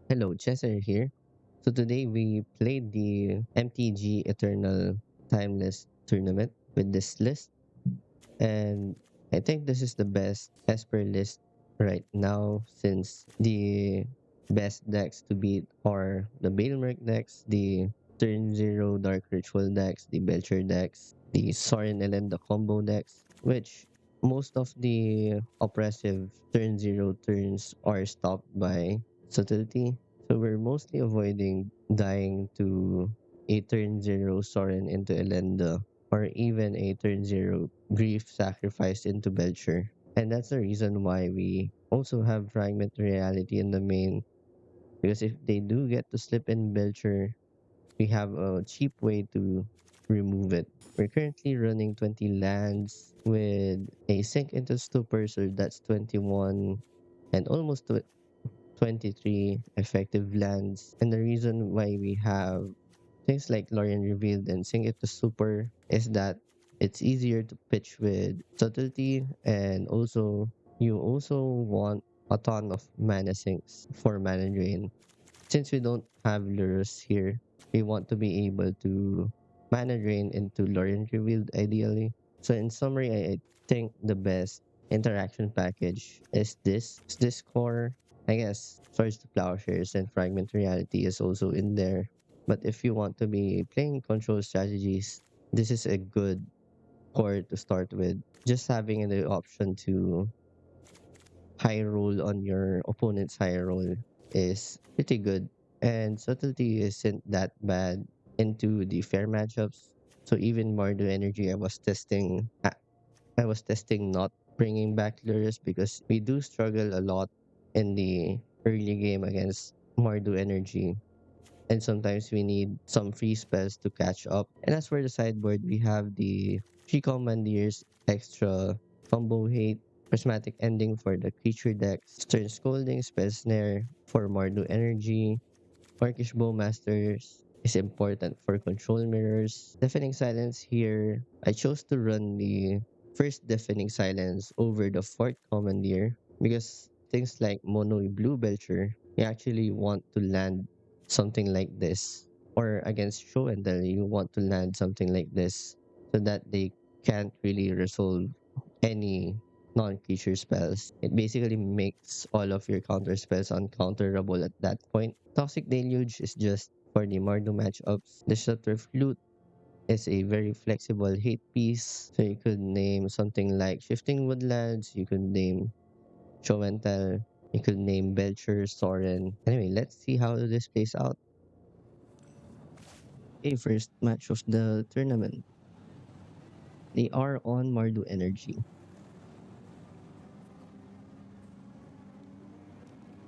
Hello, Chester here. So today we played the MTG Eternal Timeless tournament with this list, and I think this is the best Esper list right now since the best decks to beat are the Bailmerk decks, the Turn Zero Dark Ritual decks, the Belcher decks, the Sorin Elenda combo decks, which most of the oppressive Turn Zero turns are stopped by subtlety. So we're mostly avoiding dying to a turn zero Sorin into Elenda or even a turn zero grief sacrificed into Belcher. And that's the reason why we also have Fragment Reality in the main. Because if they do get to slip in Belcher, we have a cheap way to remove it. We're currently running 20 lands with a sink into stupor, so that's 21 and almost 23 effective lands. And the reason why we have things like Lorien revealed and Sing It to Super is that it's easier to pitch with subtlety, and also you also want a ton of mana sinks for mana drain. Since we don't have Lurus here, we want to be able to mana drain into Lorien revealed ideally. So in summary, I think the best interaction package is this core. I guess Swords to Plowshares and Fragment Reality is also in there. But if you want to be playing control strategies, this is a good core to start with. Just having the option to high roll on your opponent's high roll is pretty good. And subtlety isn't that bad into the fair matchups. So even Mardu Energy, I was testing not bringing back Lurus because we do struggle a lot in the early game against Mardu Energy. And sometimes we need some free spells to catch up. And as for the sideboard, we have the three commandeers, extra combo hate, prismatic ending for the creature deck, stern scolding, spell snare for Mardu energy, Orcish Bowmasters is important for control mirrors. Deafening silence here. I chose to run the first deafening silence over the fourth commandeer because things like Mono Blue Belcher, you actually want to land something like this. Or against Show and Tell, you want to land something like this so that they can't really resolve any non-creature spells. It basically makes all of your counter spells uncounterable at that point. Toxic Deluge is just for the Mardu matchups. Disruptor Flute is a very flexible hate piece. So you could name something like Shifting Woodlands, you could name Show and Tell, you could name Belcher, Soren. Anyway, let's see how this plays out. Okay, first match of the tournament. They are on Mardu Energy.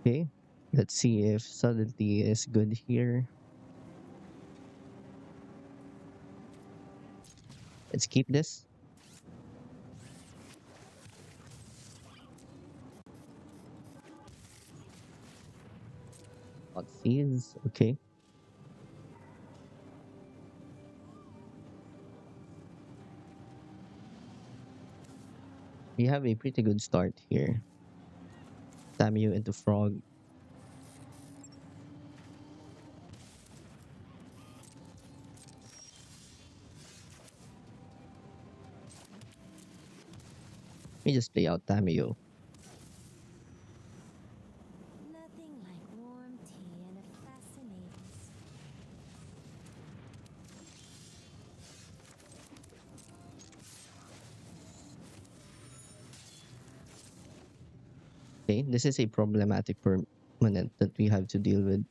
Okay, let's see if Subtlety is good here. Let's keep this. Hot seeds. Okay. We have a pretty good start here. Tamio into Frog. We just play out Tamio. Nothing like warm tea and a fascinating Okay, this is a problematic permanent that we have to deal with.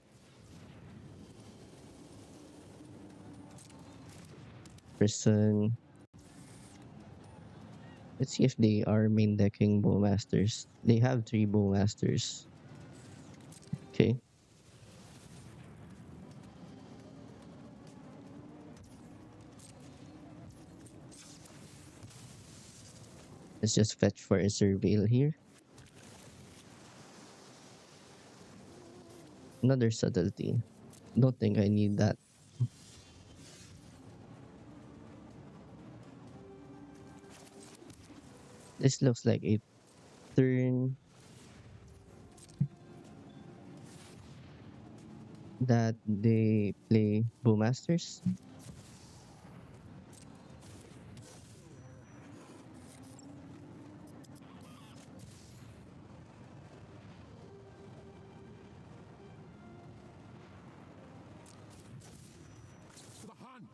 Person. Let's see if they are main decking Bowmasters. They have three Bowmasters. Okay, let's just fetch for a Surveil here. Another Subtlety. Don't think I need that. This looks like a turn. that they play Bowmasters. To the hunt.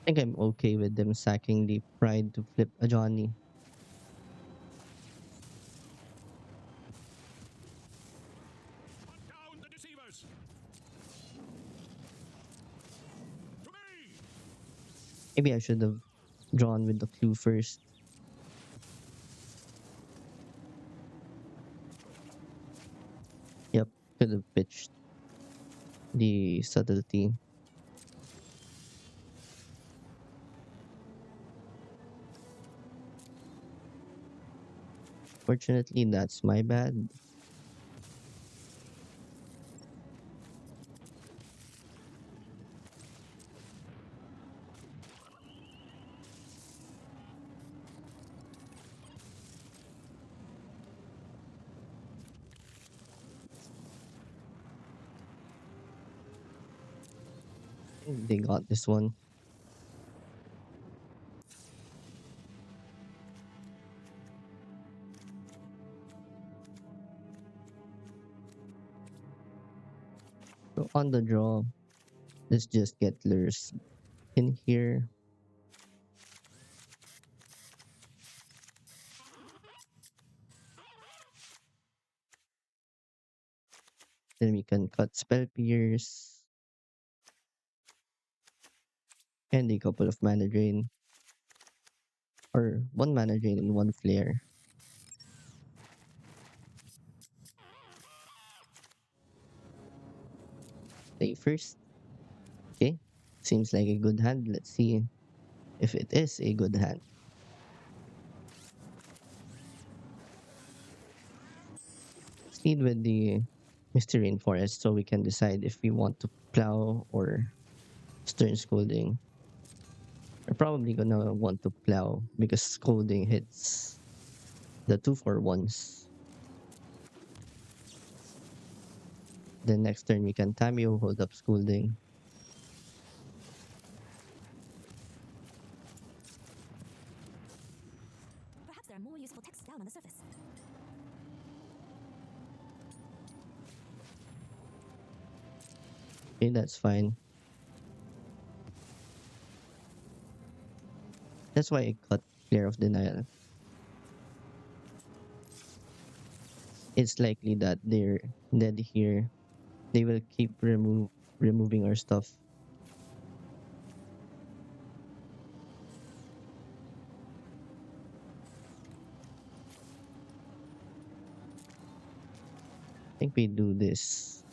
I think I'm okay with them sacking the Pride to flip a Johnny. Hunt down the deceivers. To me. Maybe I should have drawn with the clue first. Yep, could have pitched the subtlety. Fortunately, that's my bad. I think they got this one. So on the draw, let's just get lures in here. Then we can cut spell pierce and a couple of mana drain. Or one mana drain and one flare. Play first. Okay. Seems like a good hand. Let's see if it is a good hand. Proceed with the Misty Rainforest so we can decide if we want to plow or stern scolding. We're probably gonna want to plow because scolding hits the 2 for ones. Then next turn we can Tamio, hold up scolding. Perhaps there are more useful texts down on the surface. Okay, that's fine. That's why I cut Flare of Denial. It's likely that they're dead here. They will keep removing our stuff. I think we do this.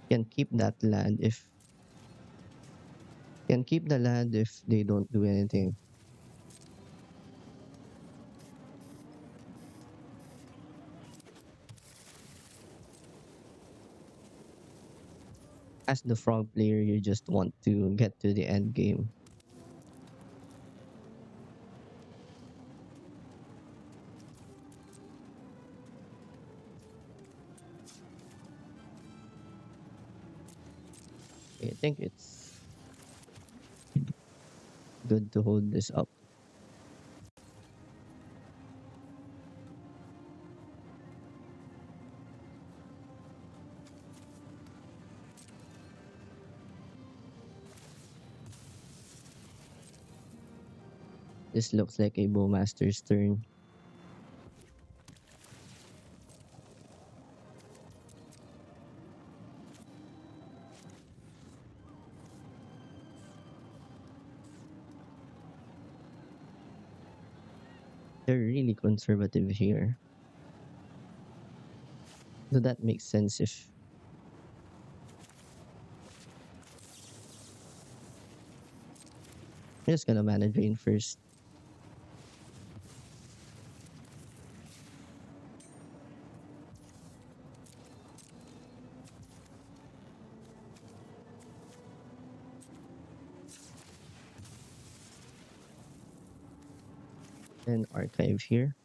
Can keep that land if can keep the land if they don't do anything. As the frog player, you just want to get to the end game. I think it's good to hold this up. This looks like a bowmaster's turn. They're really conservative here. So that makes sense if I'm just gonna mana drain first. And archive here.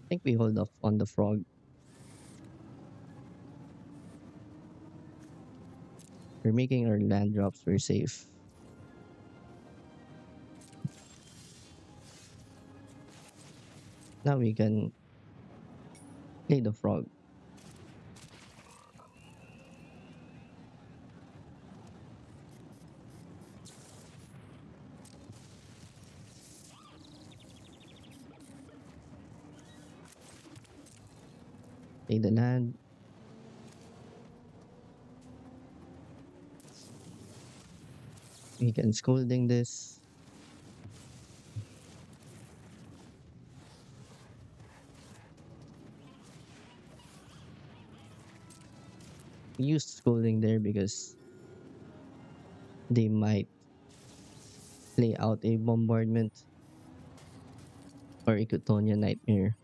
think we hold off on the frog. We're making our land drops. We're safe. Now we can play the frog. Play the land. We can scolding this. We used scolding there because they might play out a bombardment or Equatonia Nightmare.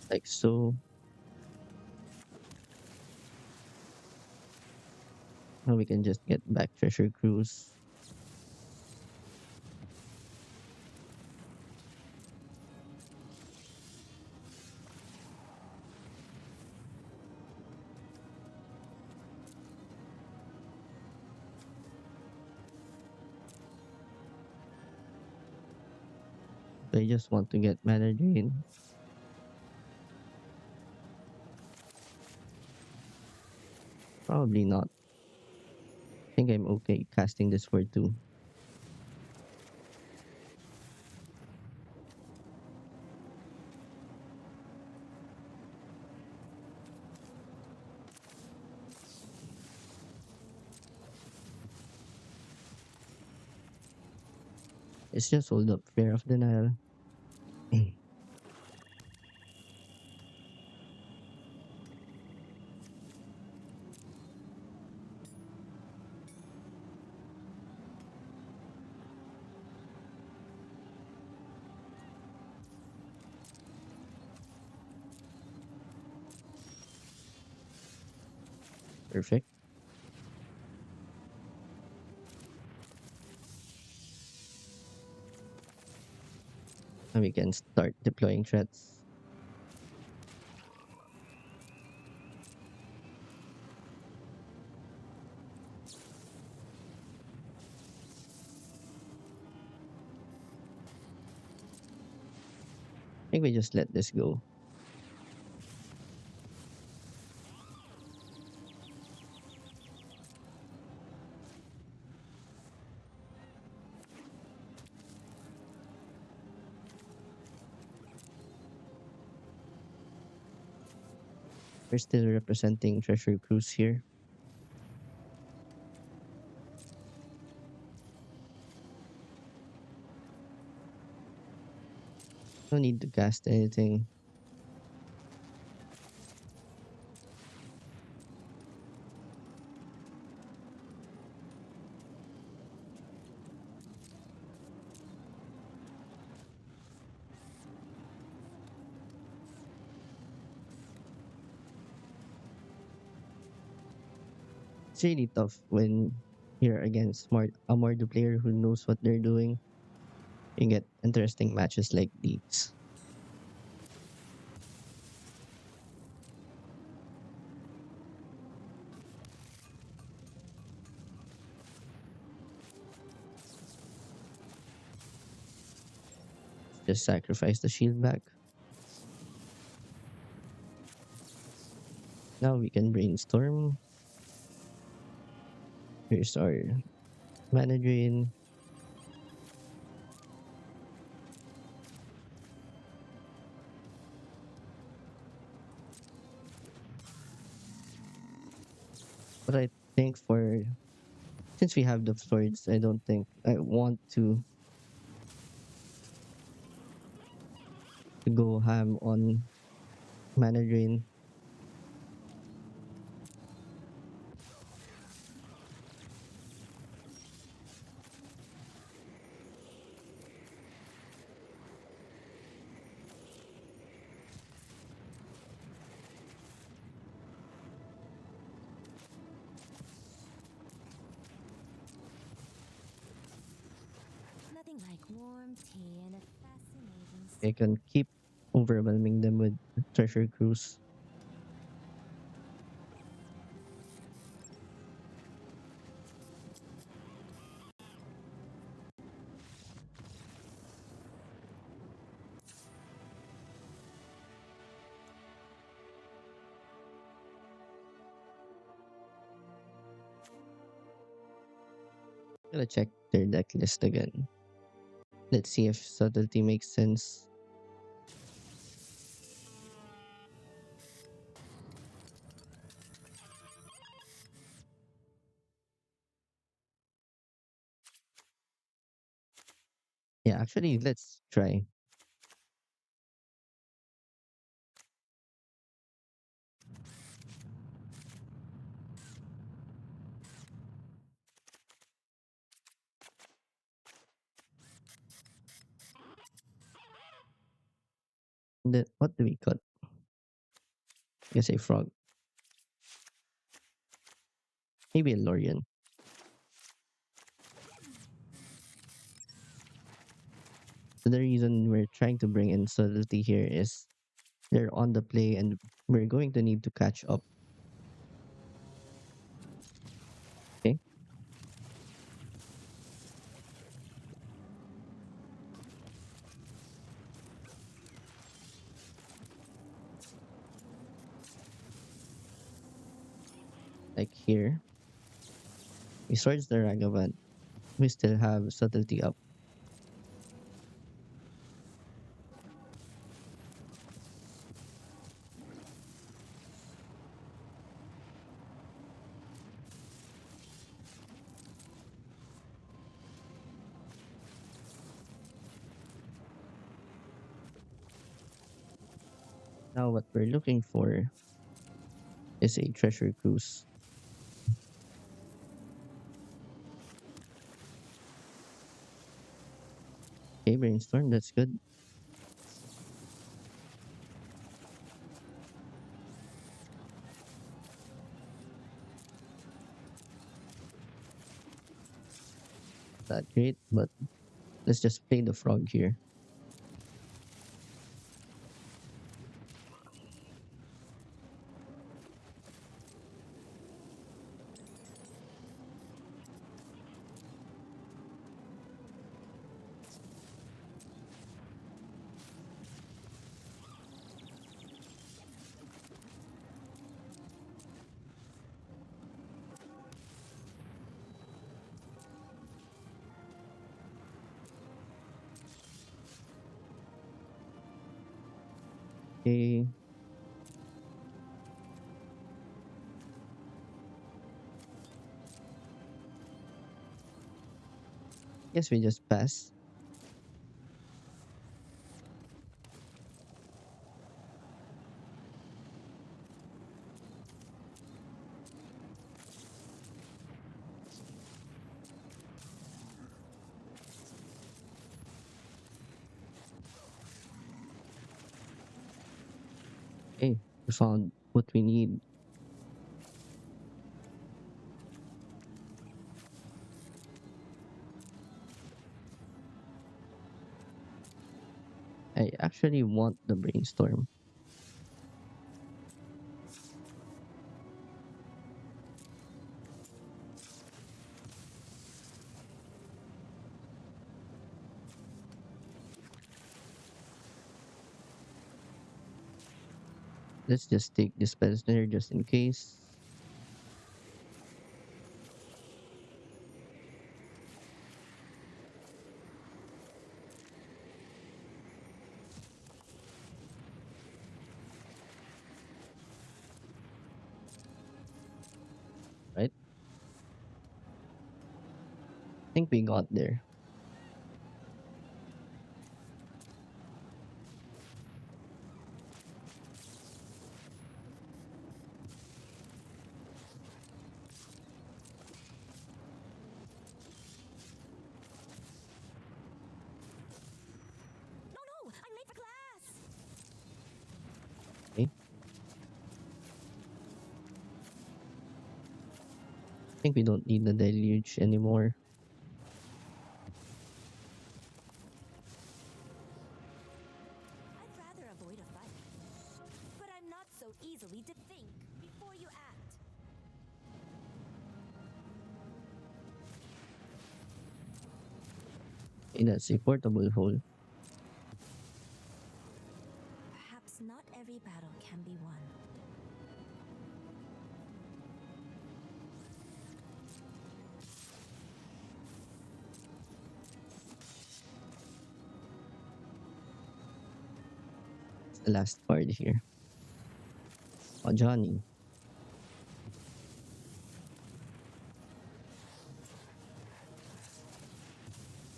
Like so. Now we can just get back Treasure Cruise. I just want to get Mana Drain. Probably not. I think I'm okay casting this for 2. It's just hold up Fear of Denial. Perfect. Now we can start deploying threats. I think we just let this go. We're still representing Treasure Cruise here. No need to cast anything. It's really tough when you're against a Mordu player who knows what they're doing. You get interesting matches like these. Just sacrifice the shield back. Now we can brainstorm. Here's our mana drain. But I think for since we have the swords, I don't think I want to go ham on mana drain. Nothing like warm tea and a fascinating I can keep overwhelming them with treasure cruise. Gonna check their deck list again. Let's see if subtlety makes sense. Yeah, actually, let's try. What do we got? I guess a frog. Maybe a Lorian. So the reason we're trying to bring in subtlety here is they're on the play and we're going to need to catch up. Okay. Like here, we swords the Ragavan. We still have subtlety up. Now what we're looking for is a treasure cruise. Okay, brainstorm, that's good. Not great, but let's just play the frog here. Okay, guess we just pass. Okay, we found what we need. I actually want the brainstorm. Let's just take this Spellslinger just in case. Right? I think we got there. No, no! I'm late for class! Okay. I think we don't need the deluge anymore. That's a portable hole. Perhaps not every battle can be won. It's the last card here. Oh, Johnny.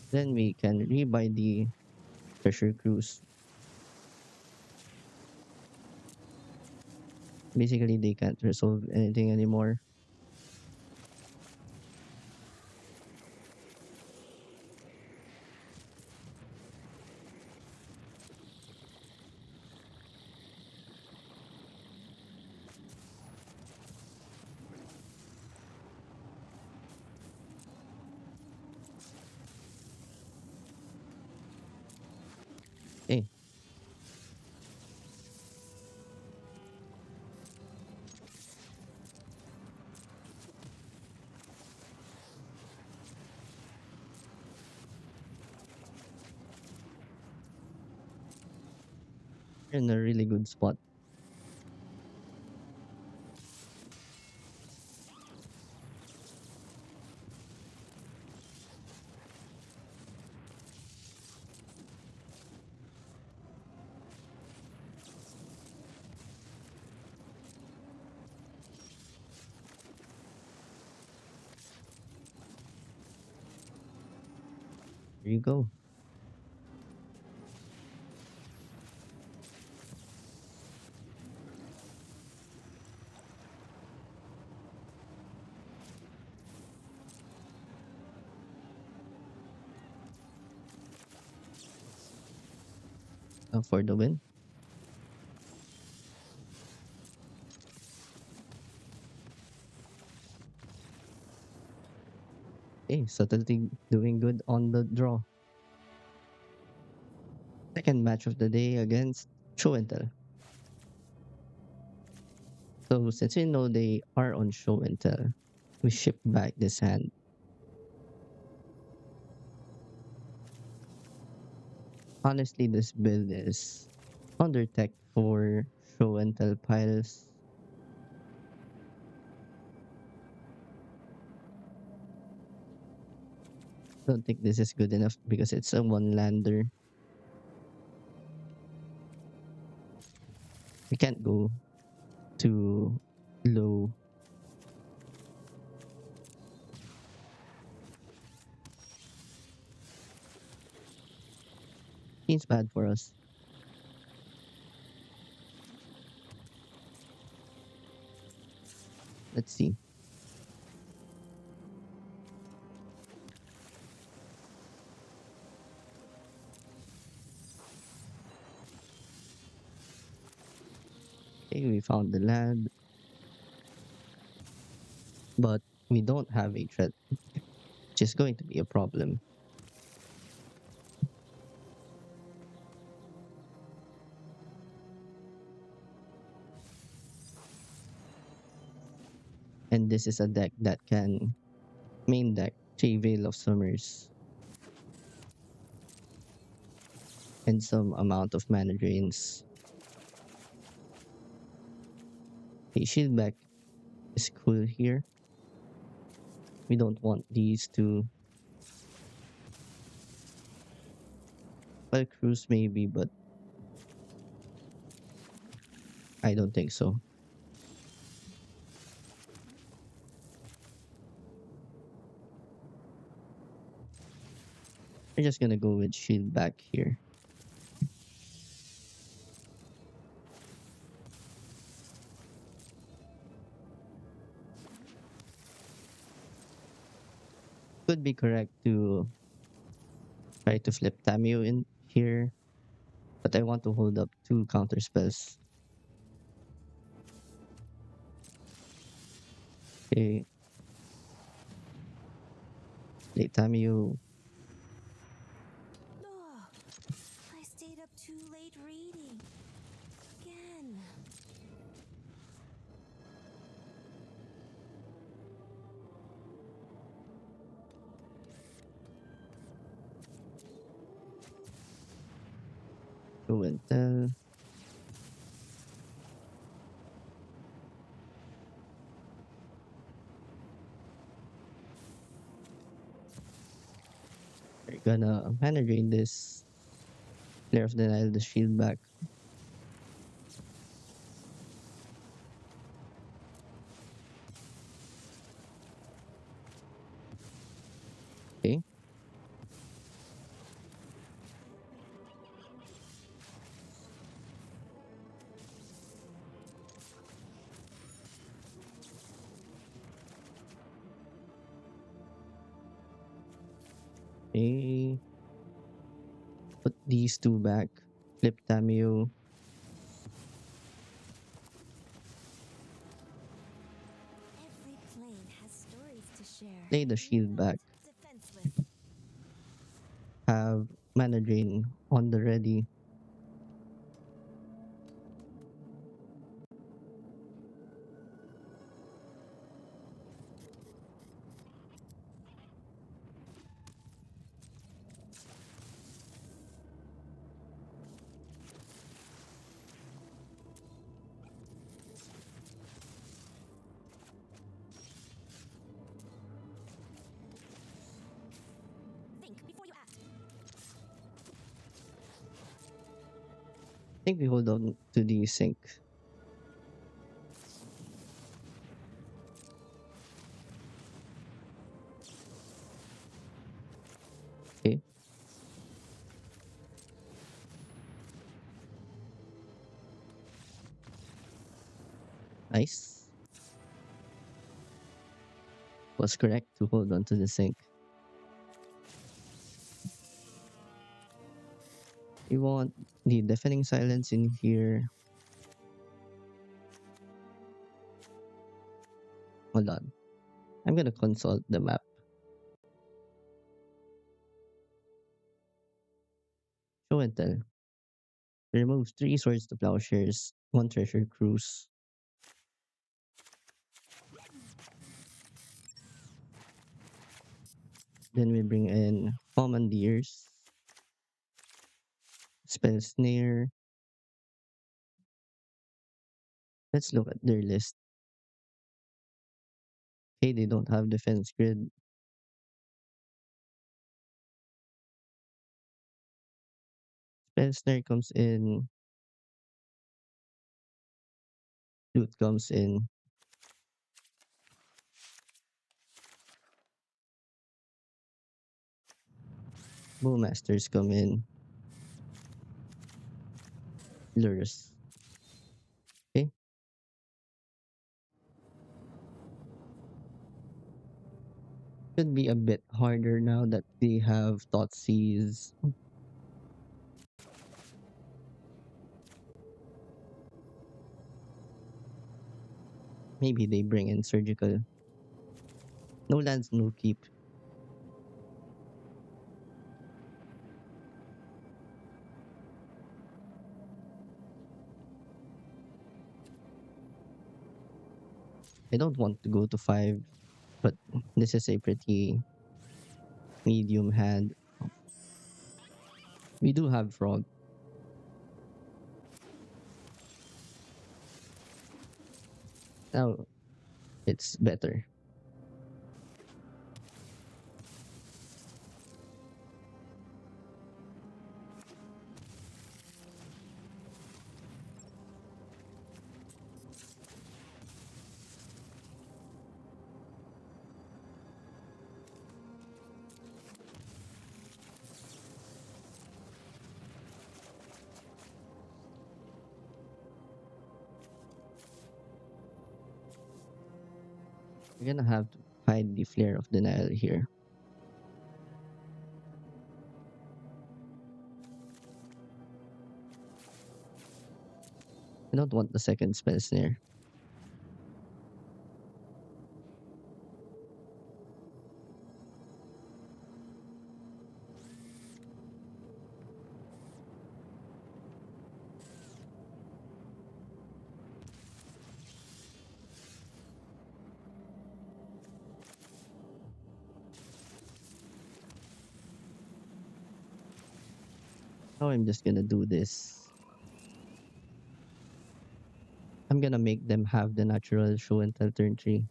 Then we can rebuy the treasure cruise. Basically, they can't resolve anything anymore. Hey, you're in a really good spot. Here you go. For the win. Hey, subtlety doing good on the draw. Second match of the day against Show and Tell. So since we know they are on Show and Tell, we ship back this hand. Honestly, this build is under tech for Show and Tell piles. Don't think this is good enough because it's a one lander. We can't go too low. Seems bad for us. Let's see. Okay, we found the land, but we don't have a threat, which is going to be a problem. And this is a deck that can main deck three Veil of Summers and some amount of mana drains. A shield back is cool here. We don't want these to, well, cruise maybe, but I don't think so. We're just gonna go with shield back here. Could be correct to try to flip Tamio in here, but I want to hold up two counter spells. Okay, play Tamio. Oh, I stayed up too late reading. Again. Show and tell. We're gonna mana drain this Flare of Denial, the shield back. Okay. Okay. Put these two back. Flip Tamio. Every plane has stories to share. Play the We're shield not back. defenseless. Have mana drain on the ready. Think before you act. I think we hold on to the sync. Okay. Nice. Was correct to hold on to the sync. We want the deafening silence in here. Hold on. I'm gonna consult the map. Show and tell. Remove 3 swords to plowshares, 1 treasure cruise. Then we bring in commandeers, spell snare. Let's look at their list. Okay, they don't have defense grid. Spell snare comes in, loot comes in, bowmasters come in, lures. Okay, should be a bit harder now that they have Thoughtseize. Maybe they bring in surgical. No lands, no keep. I don't want to go to 5, but this is a pretty medium hand. We do have frog. Now it's better. We're gonna have to hide the flare of denial here. I don't want the second spell snare. Now I'm just gonna do this. I'm gonna make them have the natural show until turn 3.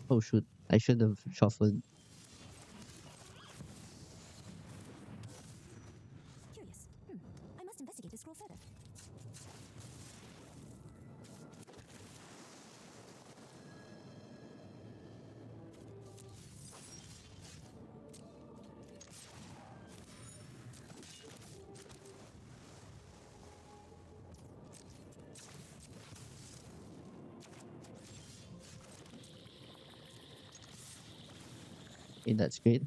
Oh shoot, I should have shuffled. Curious. I must investigate this scroll further. Okay, that's great.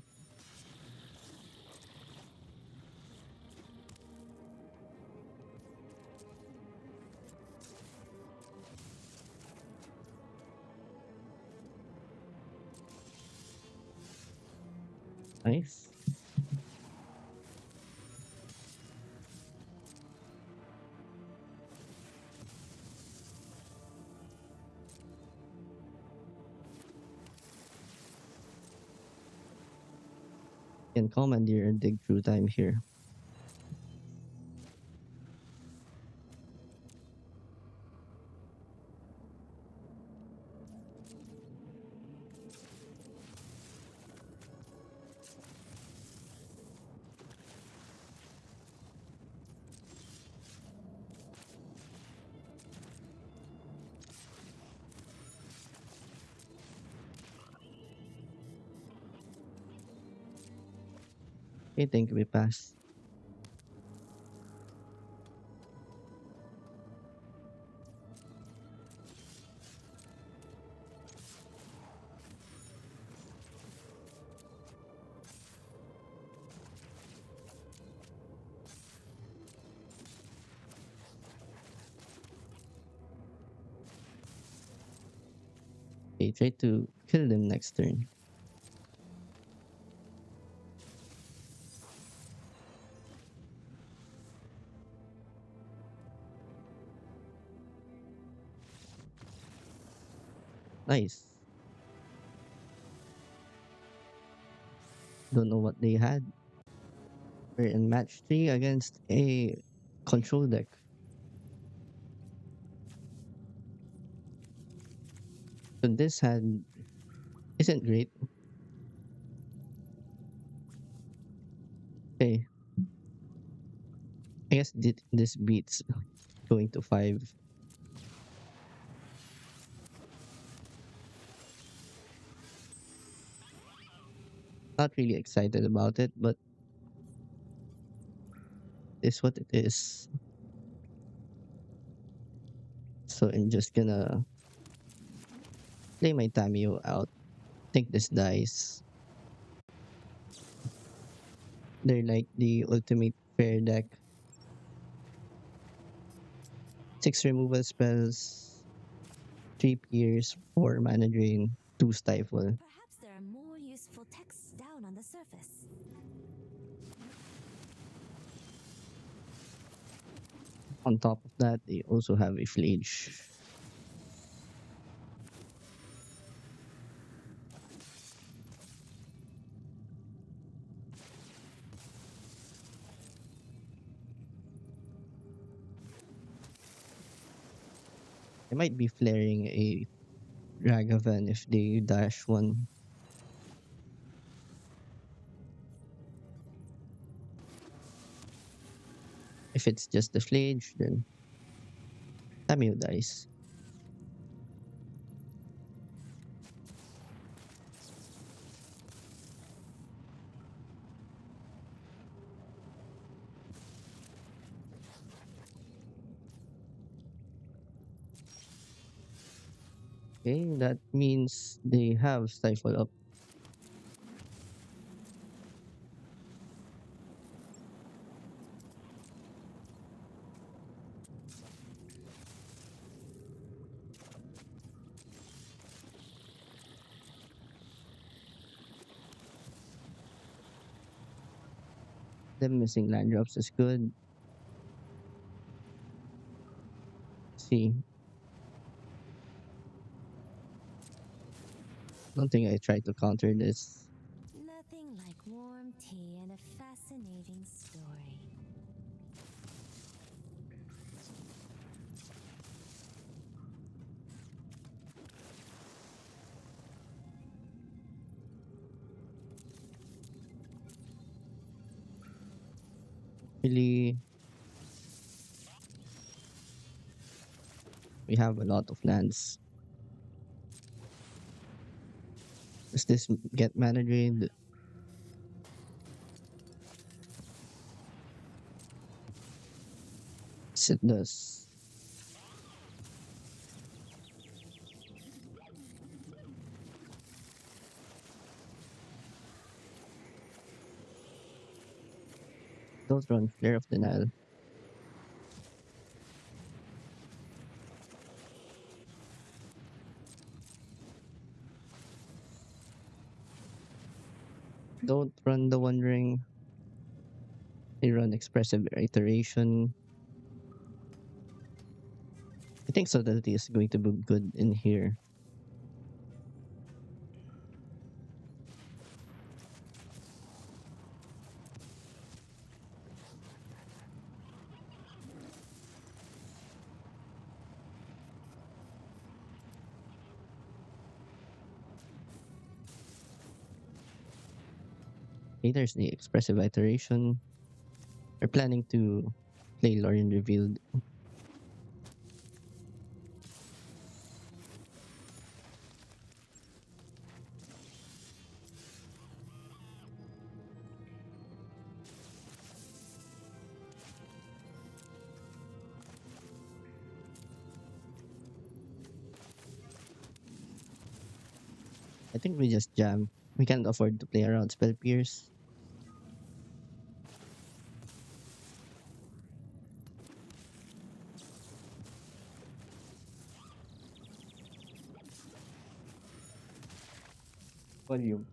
Nice. Can commandeer and dig through time here. Okay, think we pass. Okay, try to kill them next turn. Nice. Don't know what they had. We're in match 3 against a control deck. So this hand isn't great. Okay, I guess this beats going to 5. Not really excited about it, but it's what it is. So I'm just gonna play my Tamio out. Think this dies. They're like the ultimate fair deck. 6 removal spells, 3 Pierce, 4 mana drain, 2 stifle. Perhaps there are more useful texts down on the surface. On top of that, they also have a Flage. I might be flaring a Ragavan if they dash one. If it's just the Flage, then Tamio dies. Okay, that means they have Stifle up. Them missing land drops is good. See, don't think I tried to counter this. Nothing like warm tea and a fascinating story. Really, we have a lot of lands. Does this get mana drained? Yes, it does. Don't run Flare of Denial. Don't run the One Ring. They run Expressive Iteration. I think Subtlety is going to be good in here. Okay, there's the Expressive Iteration. We're planning to play Lorien Revealed. I think we just jam. We can't afford to play around Spell Pierce. Volume.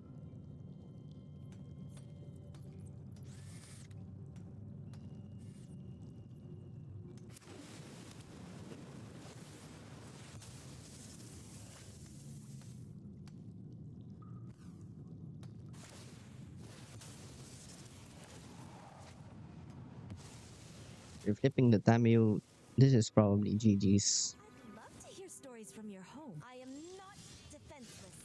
You're flipping the Tameo. This is probably GG's. I'd love to hear stories from your home. I am not defenseless.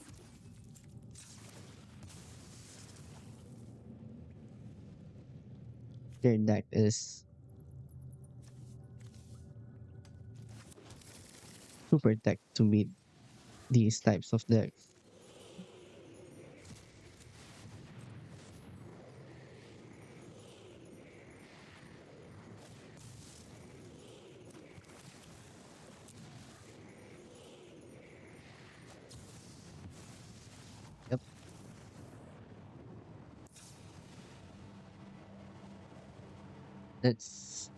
Their deck is super tech to meet these types of decks. Yep. Let's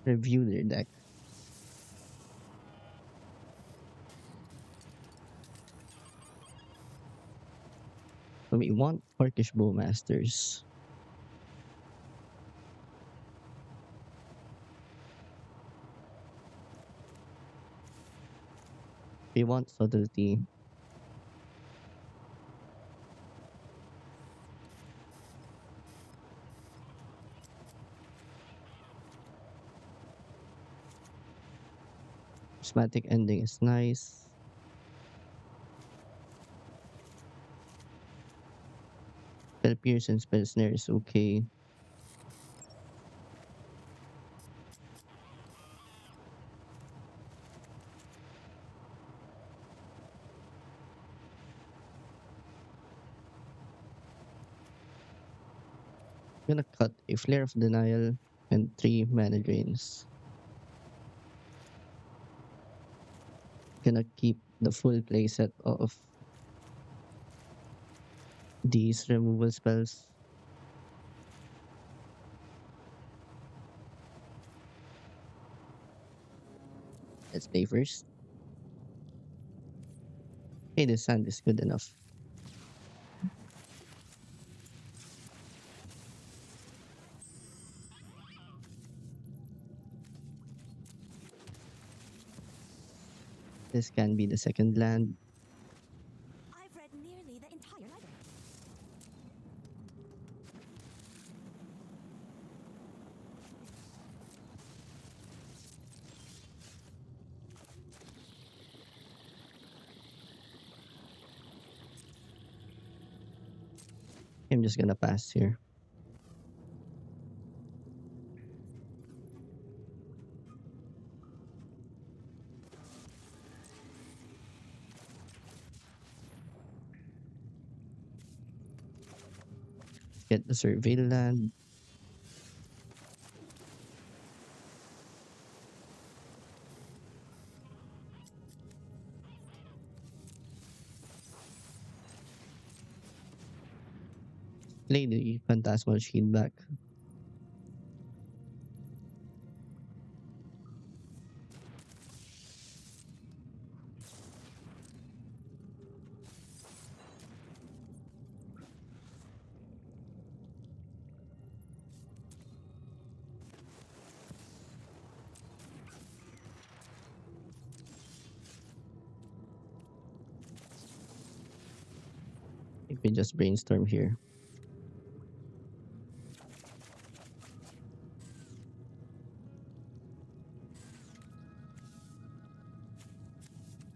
review their deck. So we want Orcish Bowmasters. We want Subtlety. Prismatic Ending is nice. Spell Pierce and Spell Snare is okay. I'm gonna cut a Flare of Denial and 3 mana drains. Gonna keep the full playset of these removal spells. Let's play first. Hey, this hand is good enough. This can be the second land. entire library. I'm just gonna pass here. Get the surveil land. Play the Phantasmal Shield back. I think we just brainstorm here.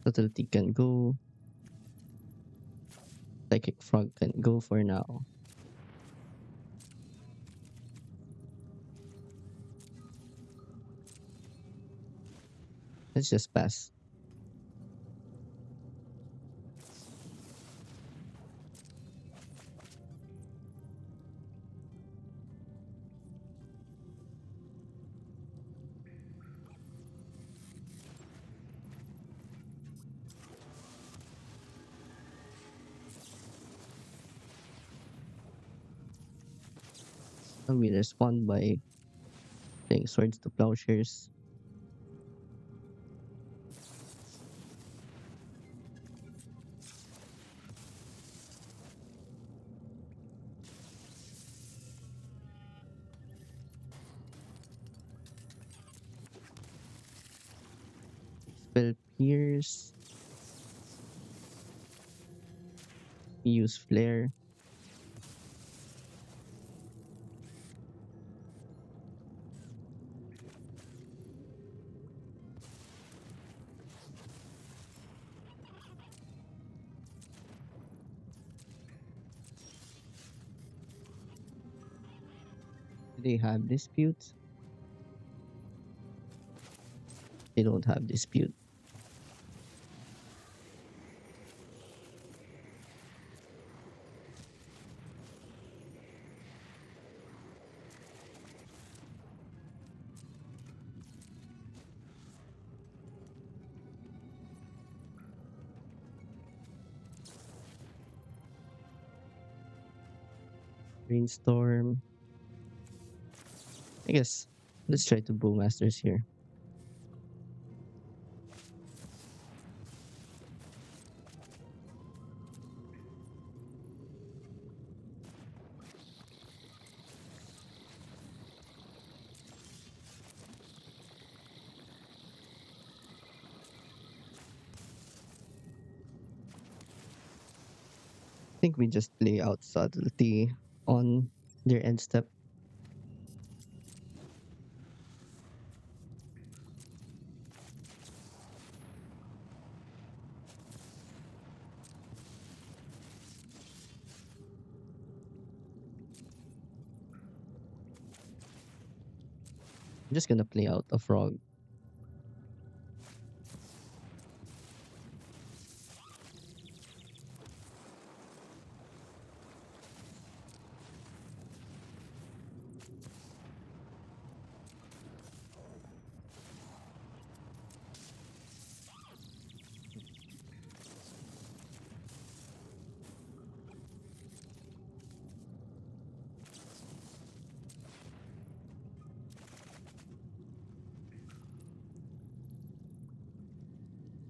Subtlety can go. Psychic Frog can go for now. Let's just pass. And we respond by playing Swords to Plowshares. Spell Pierce. Use Flare. Do they have Dispute? They don't have Dispute. Brainstorm. I guess let's try to Bowmasters here. I think we just play out Subtlety on their end step. I'm just gonna play out a Frog.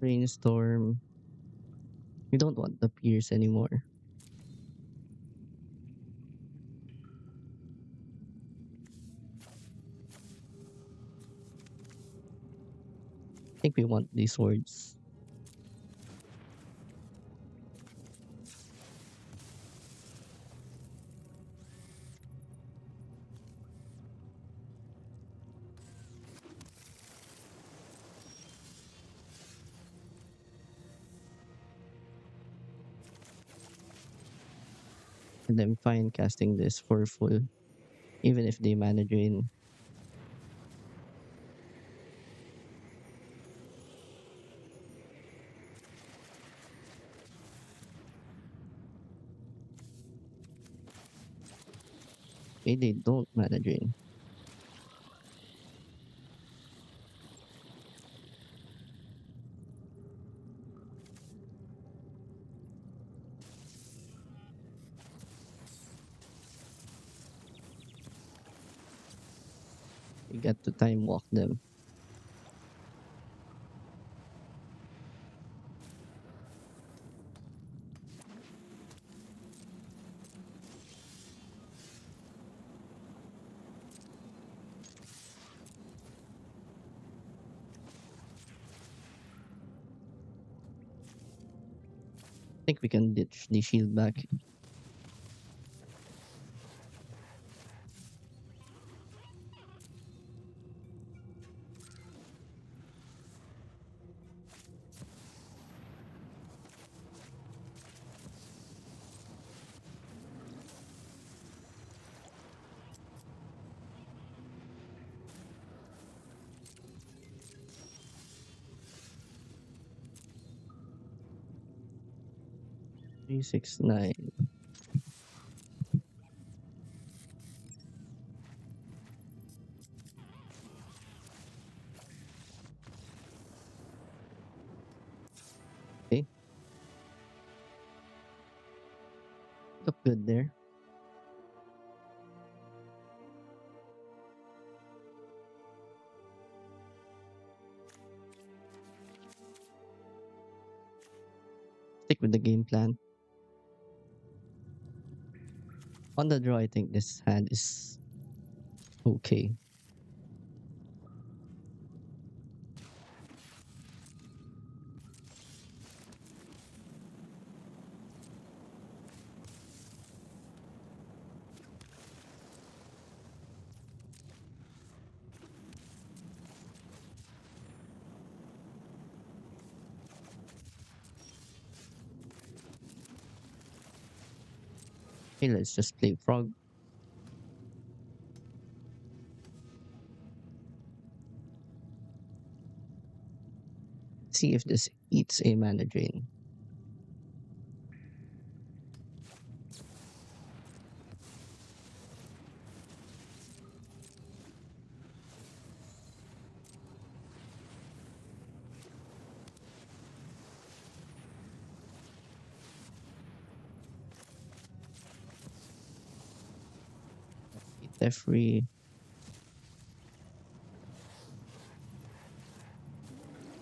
Brainstorm. We don't want the Pierce anymore. I think we want these swords. And I'm fine casting this for full, even if they mana drain. They don't mana drain. You get to time walk them. I think we can ditch the shield back. Three, six, nine. Okay, look good there. Stick with the game plan. On the draw, I think this hand is okay. Okay, let's just play frog. See if this eats a mana drain. Tefri,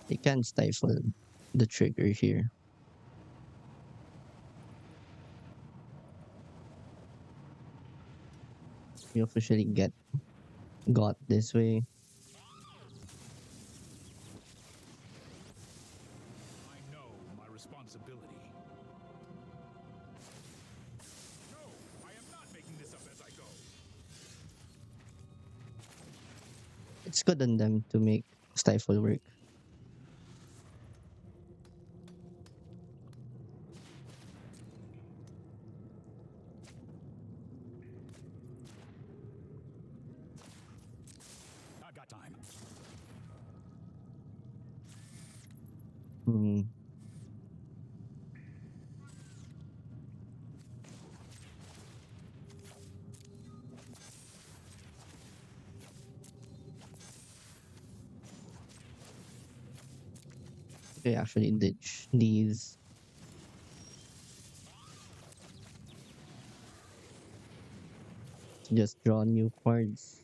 they can stifle the trigger here. We officially get got this way. I know my responsibility. No, I am not making this up as I go. It's good on them to make stifle work. I've got time. Hmm. Okay, actually ditch these. Just draw new cards.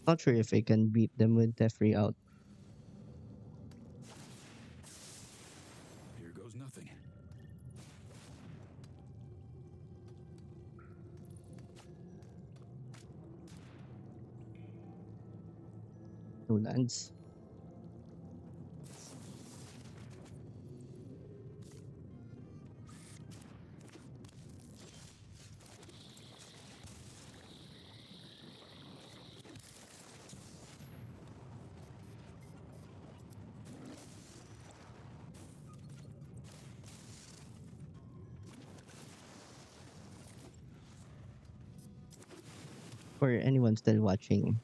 Not sure if I can beat them with Tefri out. Here goes nothing. No lands. for anyone still watching,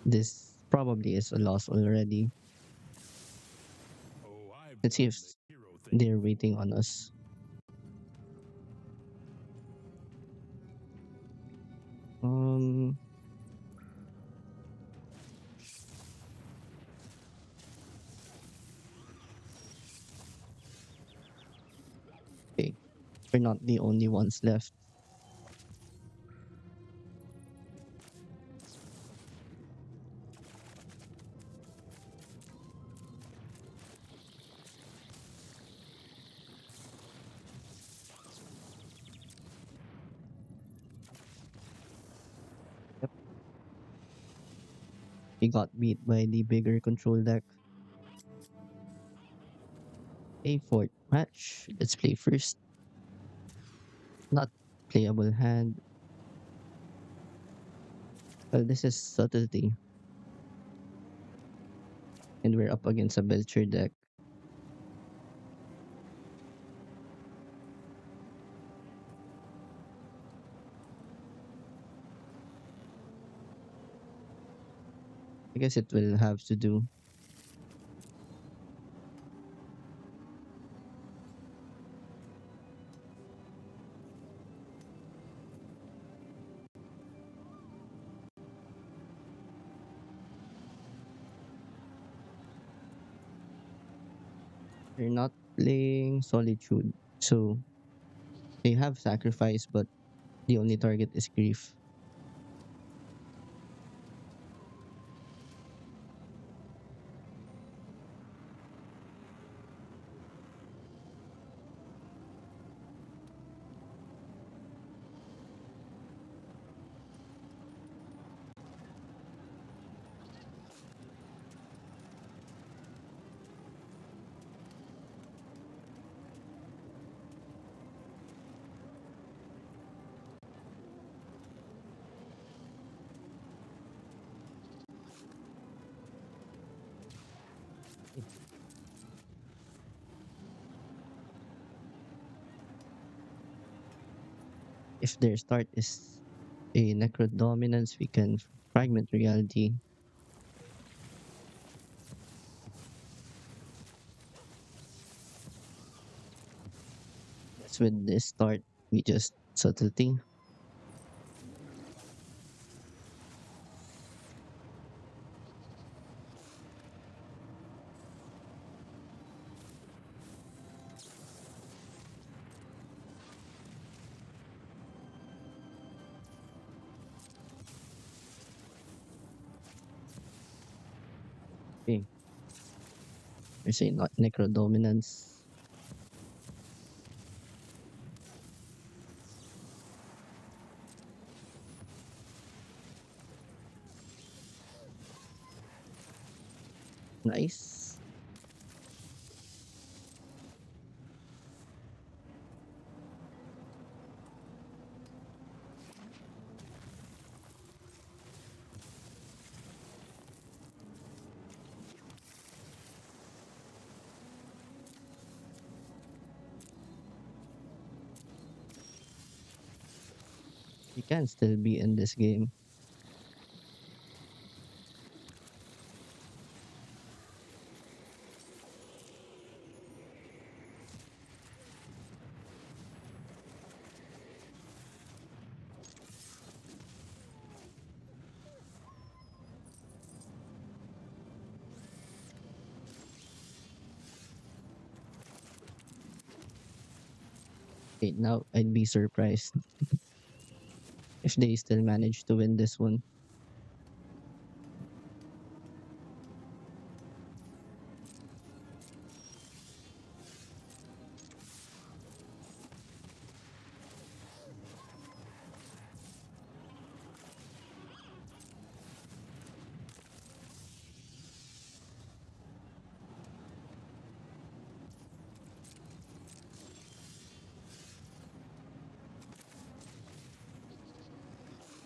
this probably is a loss already. Oh, I've Let's see if done the hero thing. they're waiting on us. Um, okay, we're not the only ones left. Yep, we got beat by the bigger control deck. A fourth match. Let's play first. Not playable hand. Well, this is subtlety, and we're up against a Belcher deck. I guess it will have to do. They're not playing Solitude, so they have Sacrifice, but the only target is Grief. If their start is a Necro Dominance, we can Fragment Reality. Yes, with this start, we just Subtlety. Okay, there's a Necro Dominance. Nice. We can still be in this game. Okay, now I'd be surprised if they still manage to win this one.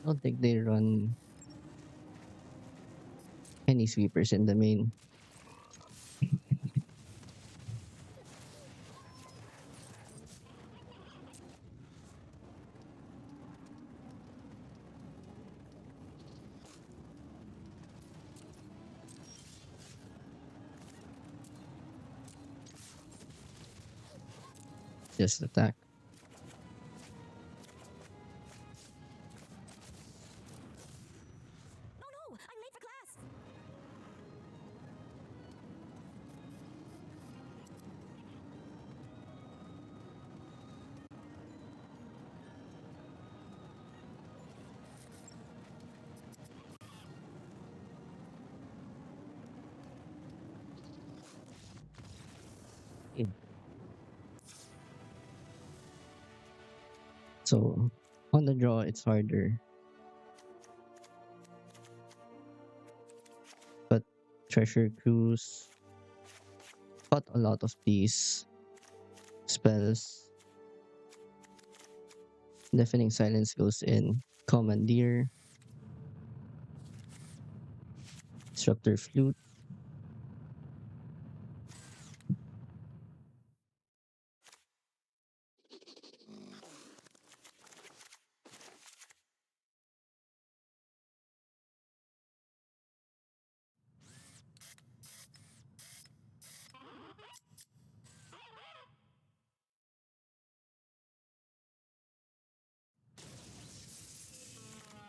I don't think they run any sweepers in the main. Just attack. Oh no! I'm late for class! Mm. So on the draw, it's harder, but Treasure Cruise got a lot of these spells. Deafening Silence goes in. Commandeer, Disruptor Flute.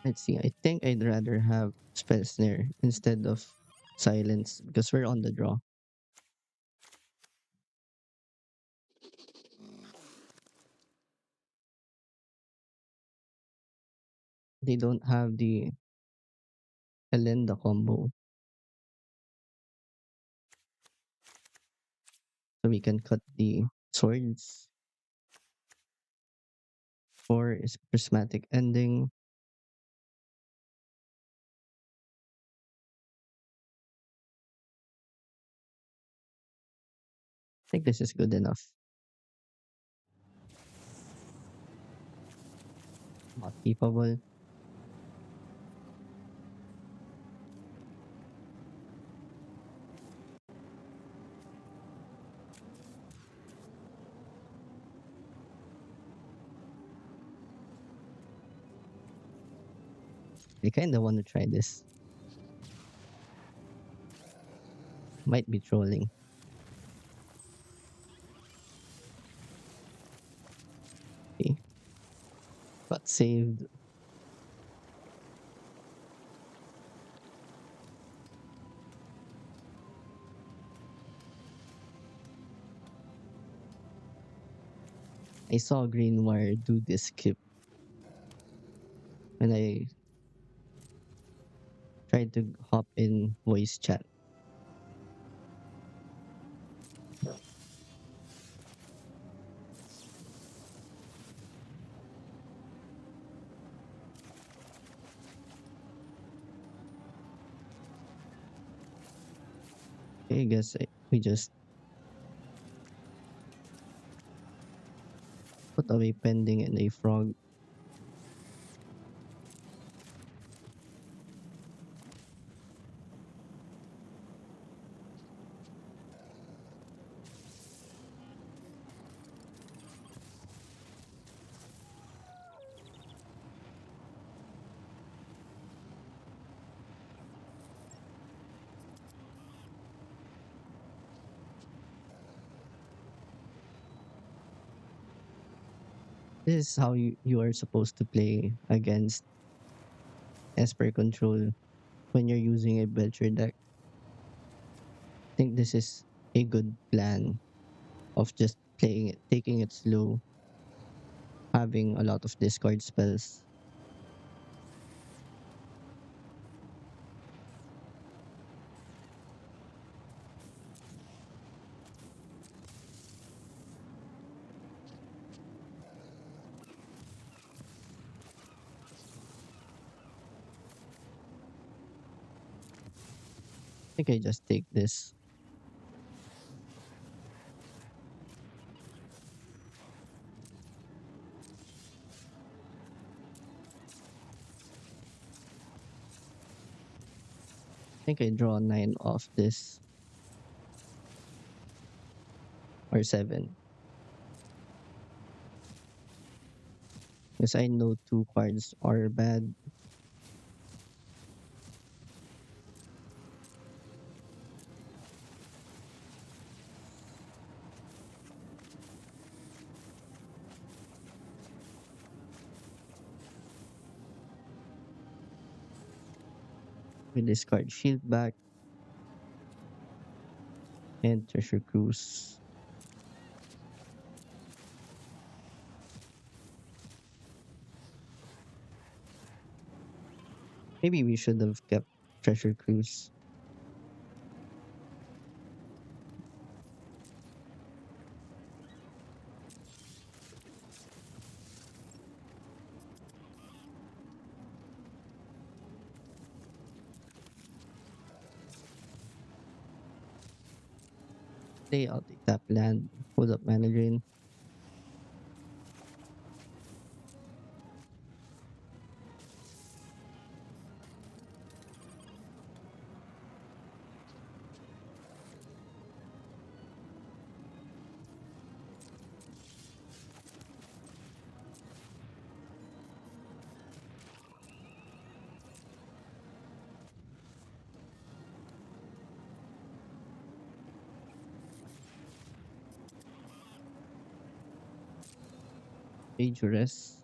Let's see. I think I'd rather have Spell Snare instead of Silence because we're on the draw. They don't have the Elenda combo, so we can cut the swords. Four is Prismatic Ending. I think this is good enough. Not capable. I kind of want to try this. Might be trolling. Okay. But saved. I saw Green Wire do this skip when I tried to hop in voice chat. Okay, I guess we just put away pending and a frog. This is how you are supposed to play against Esper control when you're using a Belcher deck. I think this is a good plan of just playing it, taking it slow, having a lot of discard spells. I think I just take this. I think I draw 9 off this or 7. Because I know 2 cards are bad. We discard Shield back and Treasure Cruise. Maybe we should have kept Treasure Cruise. Play out the tap land, hold up mana drain. Dangerous.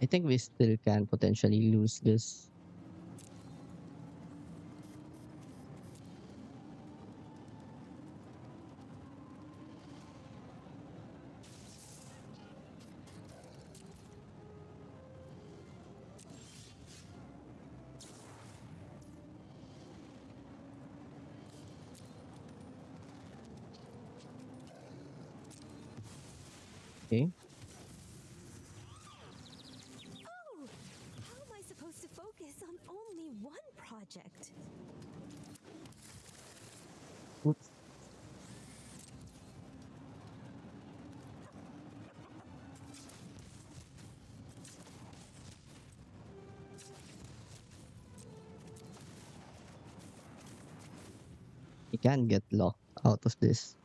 I think we still can potentially lose this. Okay. Oh! How am I supposed to focus on only one project? Oops. We can get locked out of this.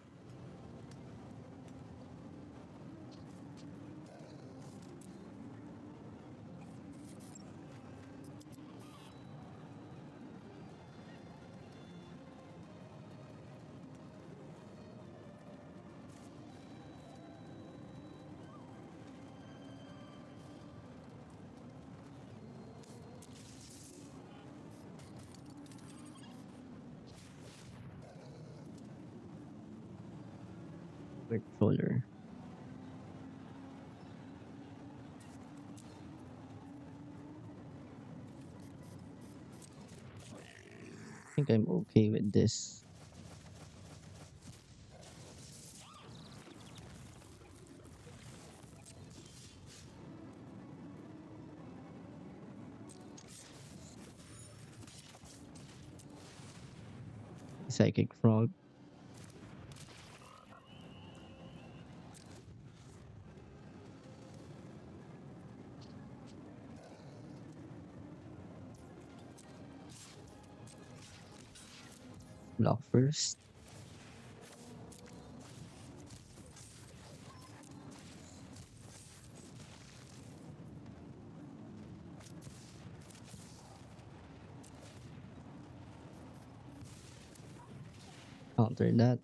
Controller. I think I'm okay with this. Psychic Frog. Block first. Counter that.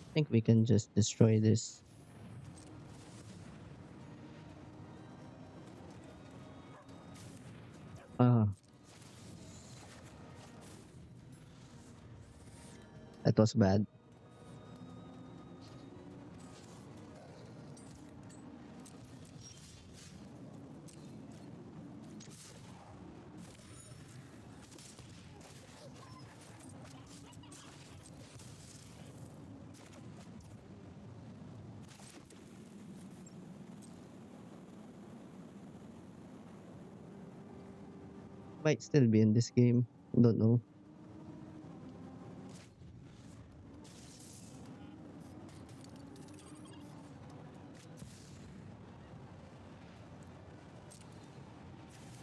I think we can just destroy this. Ah, that was bad. might still be in this game. Don't know.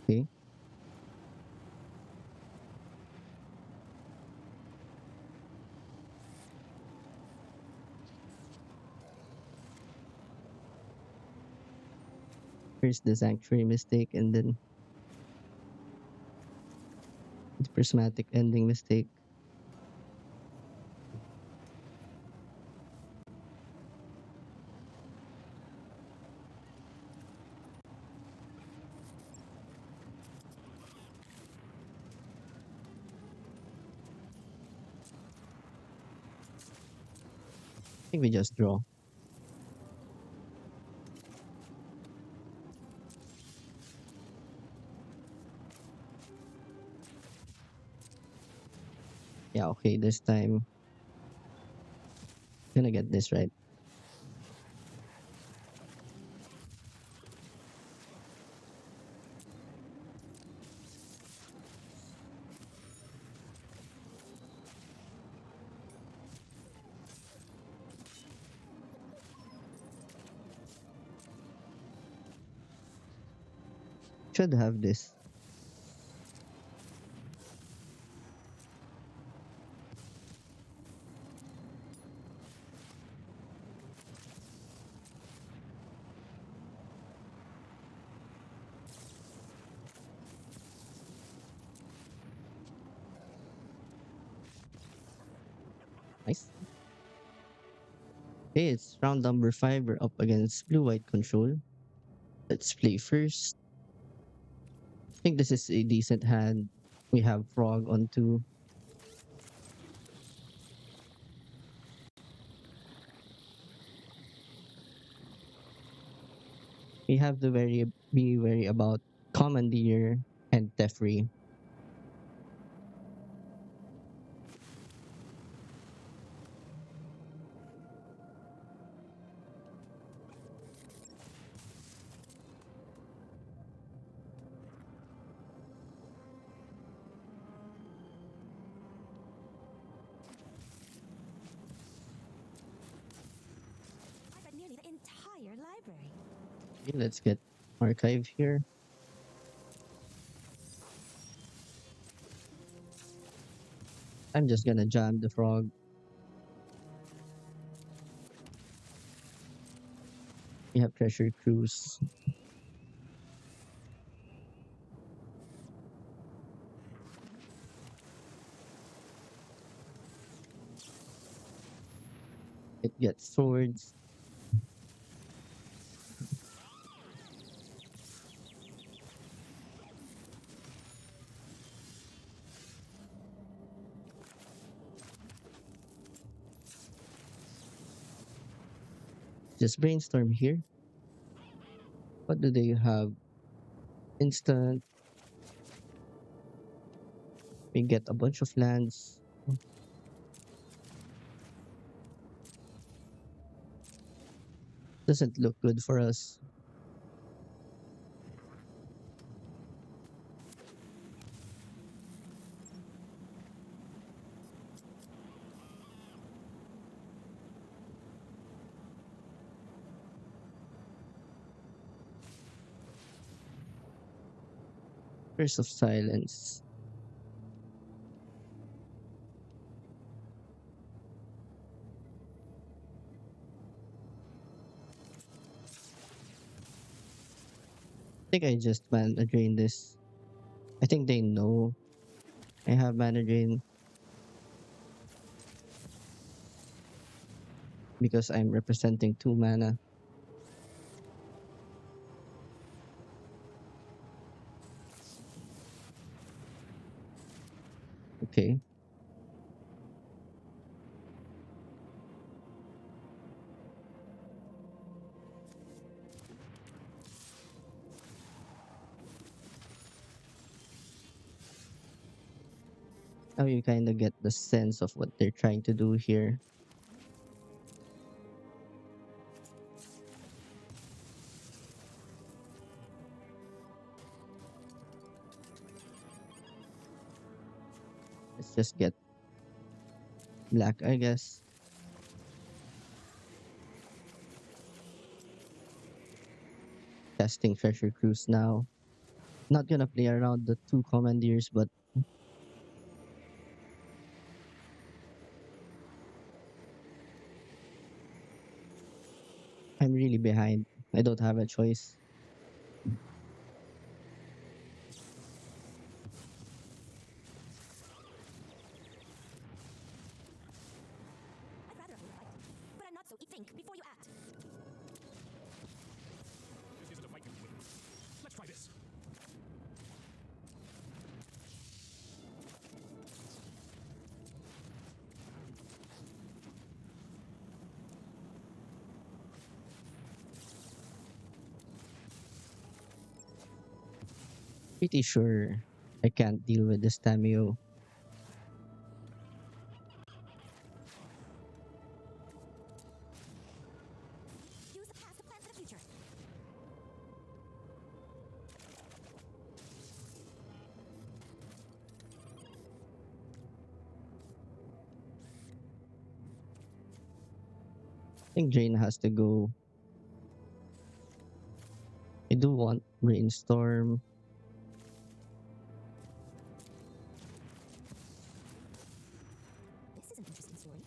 Okay. Here's the sanctuary mistake and then the prismatic ending mistake. I think we just draw. Yeah, okay, this time gonna get this right. Should have this. Nice. Okay, it's round number 5. We're up against blue-white control. Let's play first. I think this is a decent hand. We have frog on 2. We have to be wary about commandeer and Teferi. I read nearly the entire library. Okay, let's get archive here. I'm just gonna jam the frog. We have treasure cruise. It gets swords. Just brainstorm here. What do they have? Instant. We get a bunch of lands. Doesn't look good for us. Curse of Silence. I think I just mana drain this. I think they know I have mana drain because I'm representing 2 mana. Okay. Now you kind of get the sense of what they're trying to do here. just get black, I guess. Testing Treasure Cruise now. Not gonna play around the two commandeers, but I'm really behind. I don't have a choice. I'd rather have a fight, but I'm not so. Think before you act. This isn't a fight you can win. Let's try this. Pretty sure I can't deal with this Tamio. Use the past to plan for the future. I think Drain has to go. I do want Brainstorm. This is an interesting story.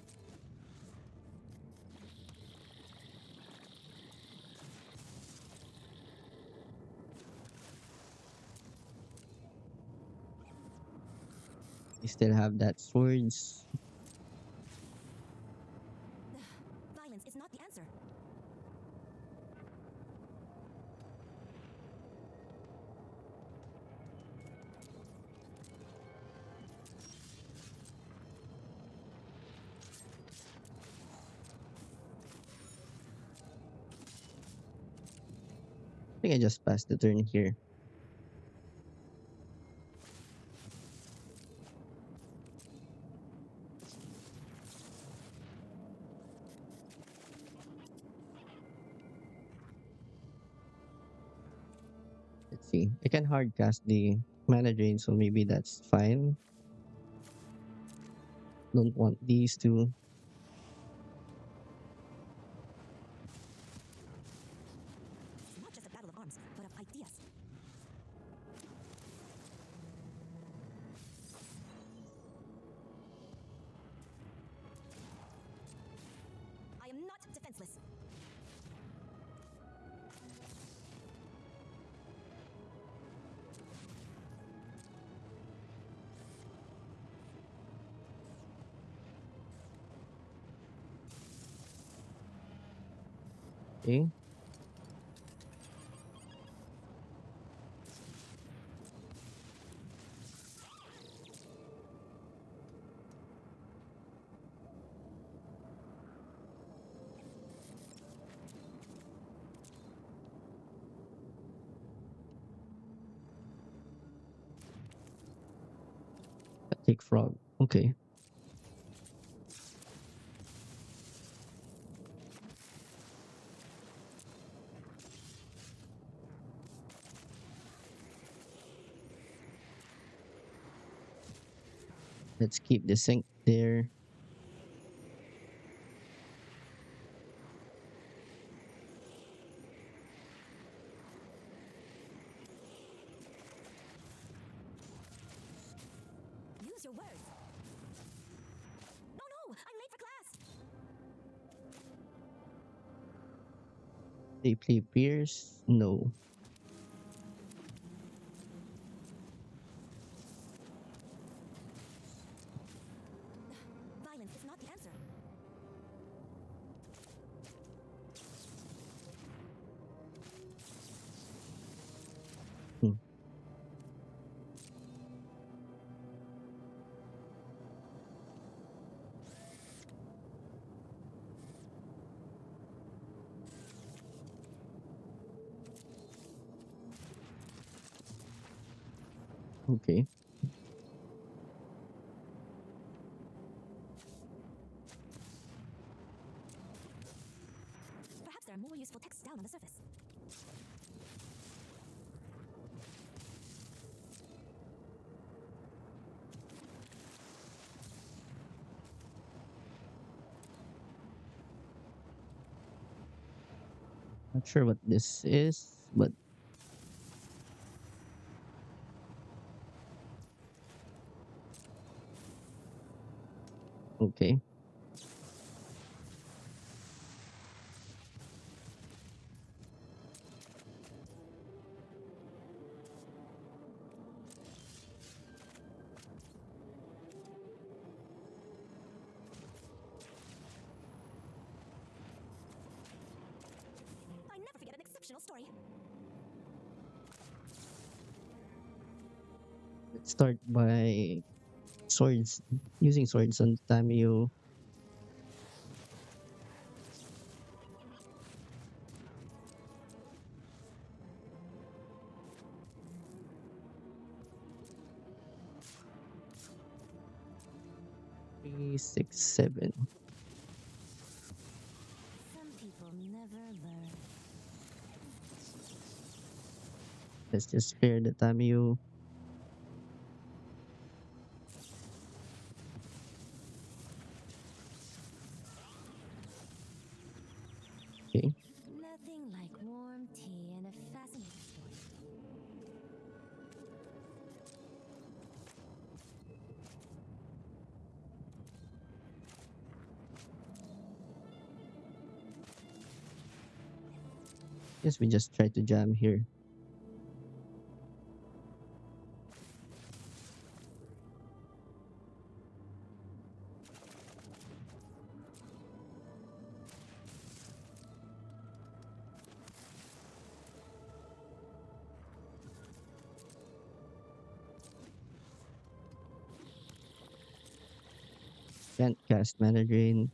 I still have that swords. Violence is not the answer. I think I just passed the turn here. Let's see. I can hard cast the mana drain, so maybe that's fine. Don't want these two. It's not just a battle of arms, but of ideas. I am not defenseless. Okay. Take frog. Okay. Let's keep the sync there. Use your words. No, no, I'm late for class. They play Pierce? No. Violence is not the answer. Hmm. Okay. Perhaps there are more useful texts down on the surface. Not sure what this is, but okay. I never forget an exceptional story. Let's start by swords. Using swords on the time you 3, 6, 7. Some people never learn. Let's just spare the time you. Okay. Nothing like warm tea and a fascinating story. Yes, we just try to jam here. Can't cast mana drain.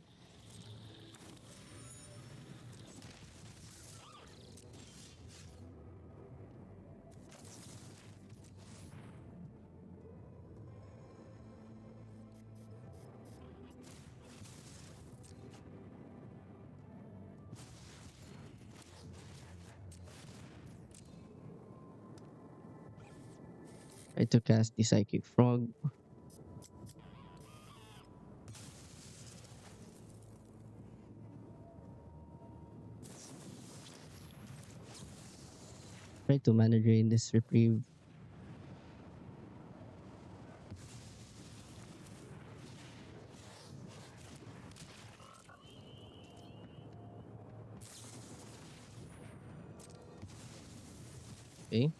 Try to cast the psychic frog. Try to mana drain this reprieve. Okay.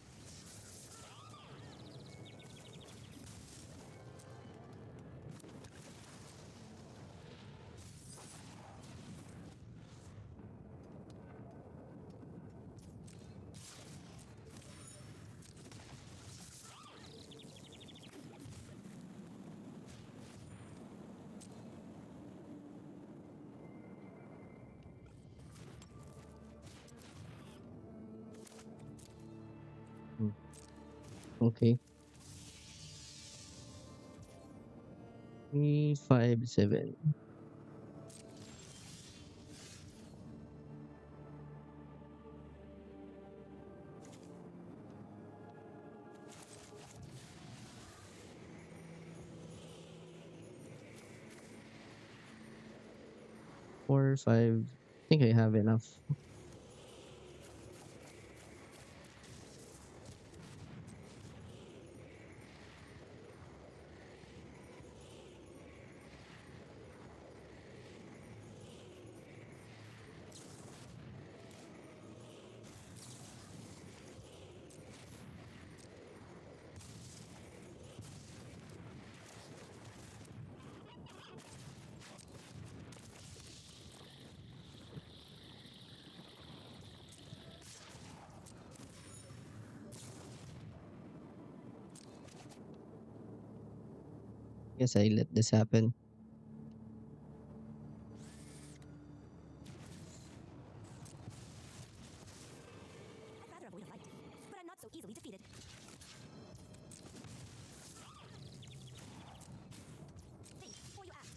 Hmm. Okay. 3, 5, 7. 4, 5. I think I have enough. Yes, I let this happen. I'd rather avoid a fight, but I'm not so easily defeated. Think before you act.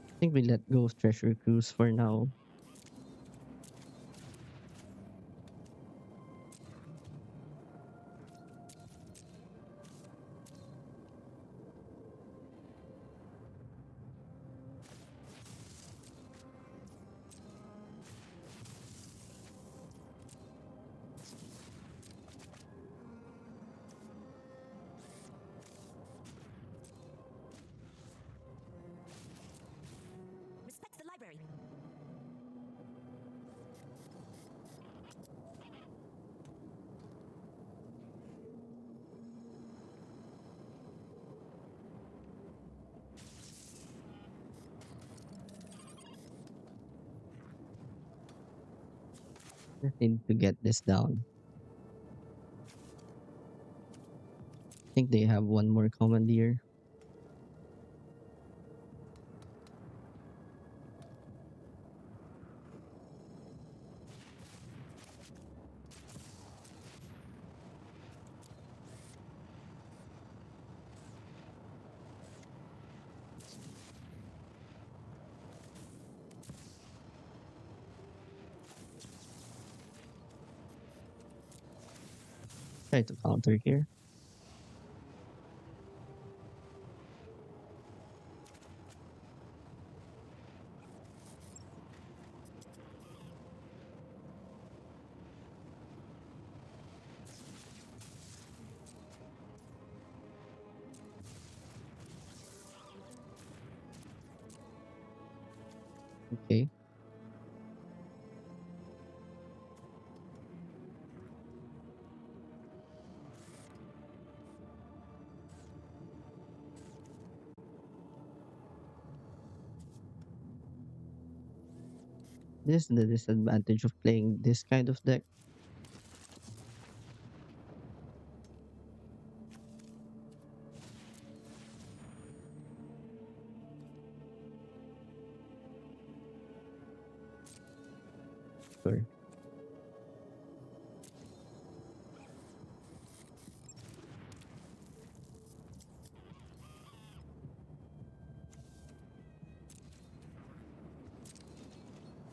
I think we let go of Treasure Cruise for now. Just need to get this down. I think they have one more commandeer. Try to counter here. Okay. This is the disadvantage of playing this kind of deck. Sure.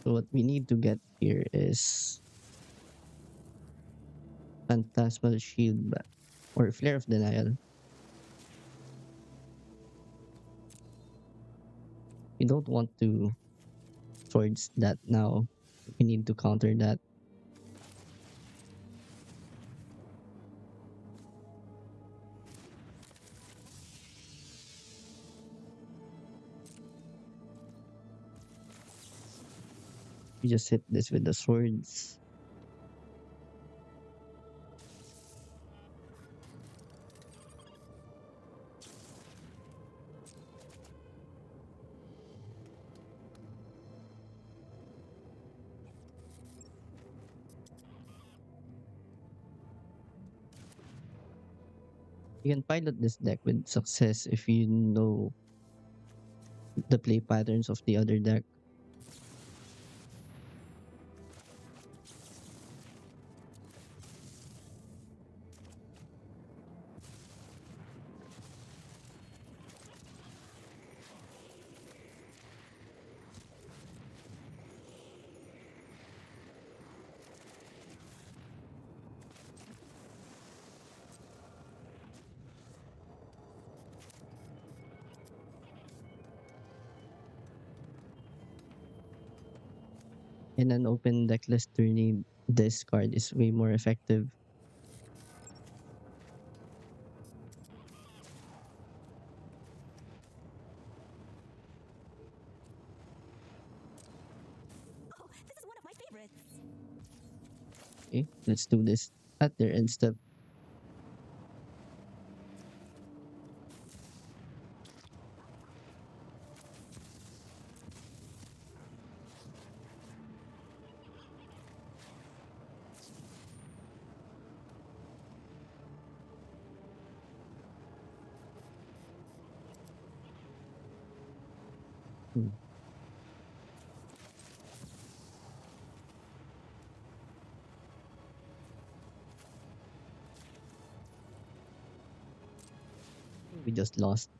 So what we need to get here is Phantasmal Shield or Flare of Denial. We don't want to swords that now. We need to counter that. We just hit this with the swords. You can pilot this deck with success if you know the play patterns of the other deck. In an open deckless tourney, this card is way more effective. Oh, this is one of my favorites. Okay, let's do this at their end step. Hmm. We just lost.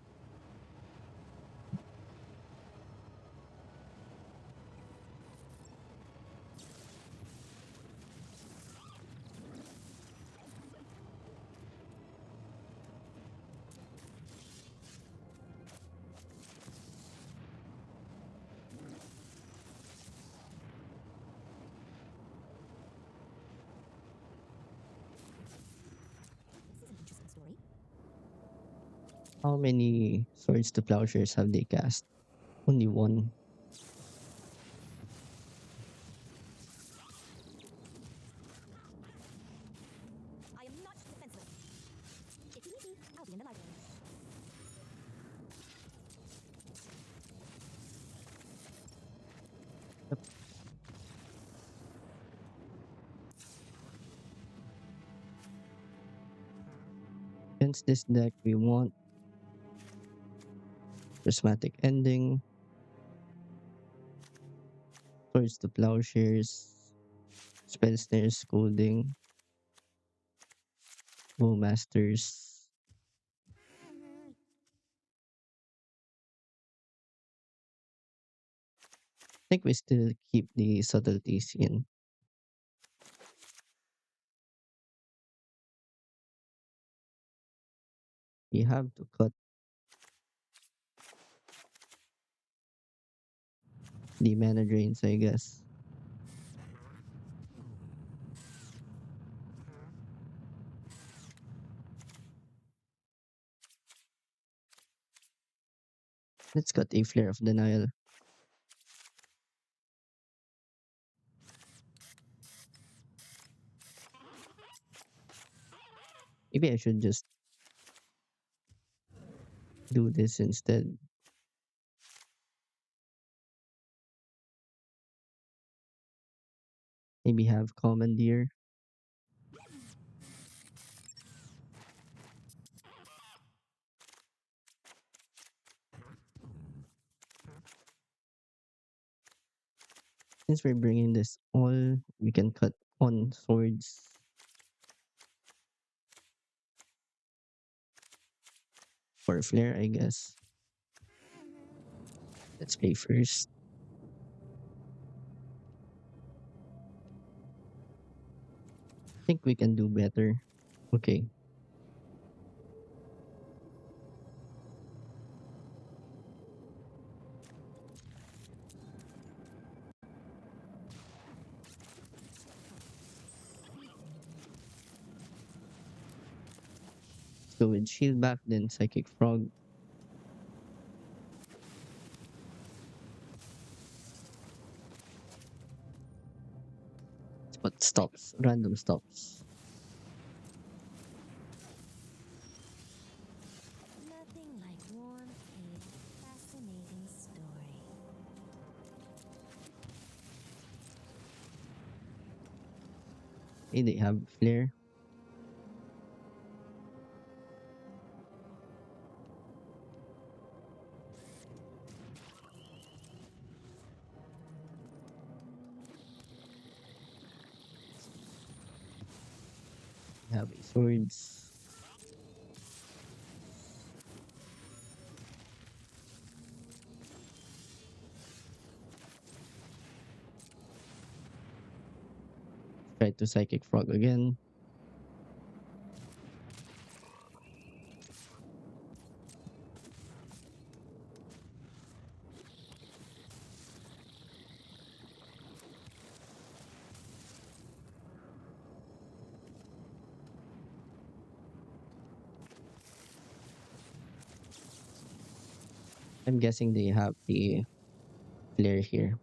This is an interesting story. How many swords to plowshares have they cast? Only one. I am not defenseless. If you need me, I'll be in the library. Against this deck, we want Prismatic Ending, Swords to Plowshares, Spell Snares, Scolding, Bowmasters. I think we still keep the subtleties in. We have to cut the mana drains, I guess. Let's cut a Flare of Denial. Maybe I should just do this instead. Maybe have Commandeer. Since we're bringing this all, we can cut on swords or flare, I guess. Let's play first. I think we can do better. Okay. So with Shield back, then Psychic Frog. But stops, random stops. Nothing like warm tea. Fascinating story. Okay, they have flare. They have a swords. Try to Psychic Frog again. I'm guessing they have the flare here.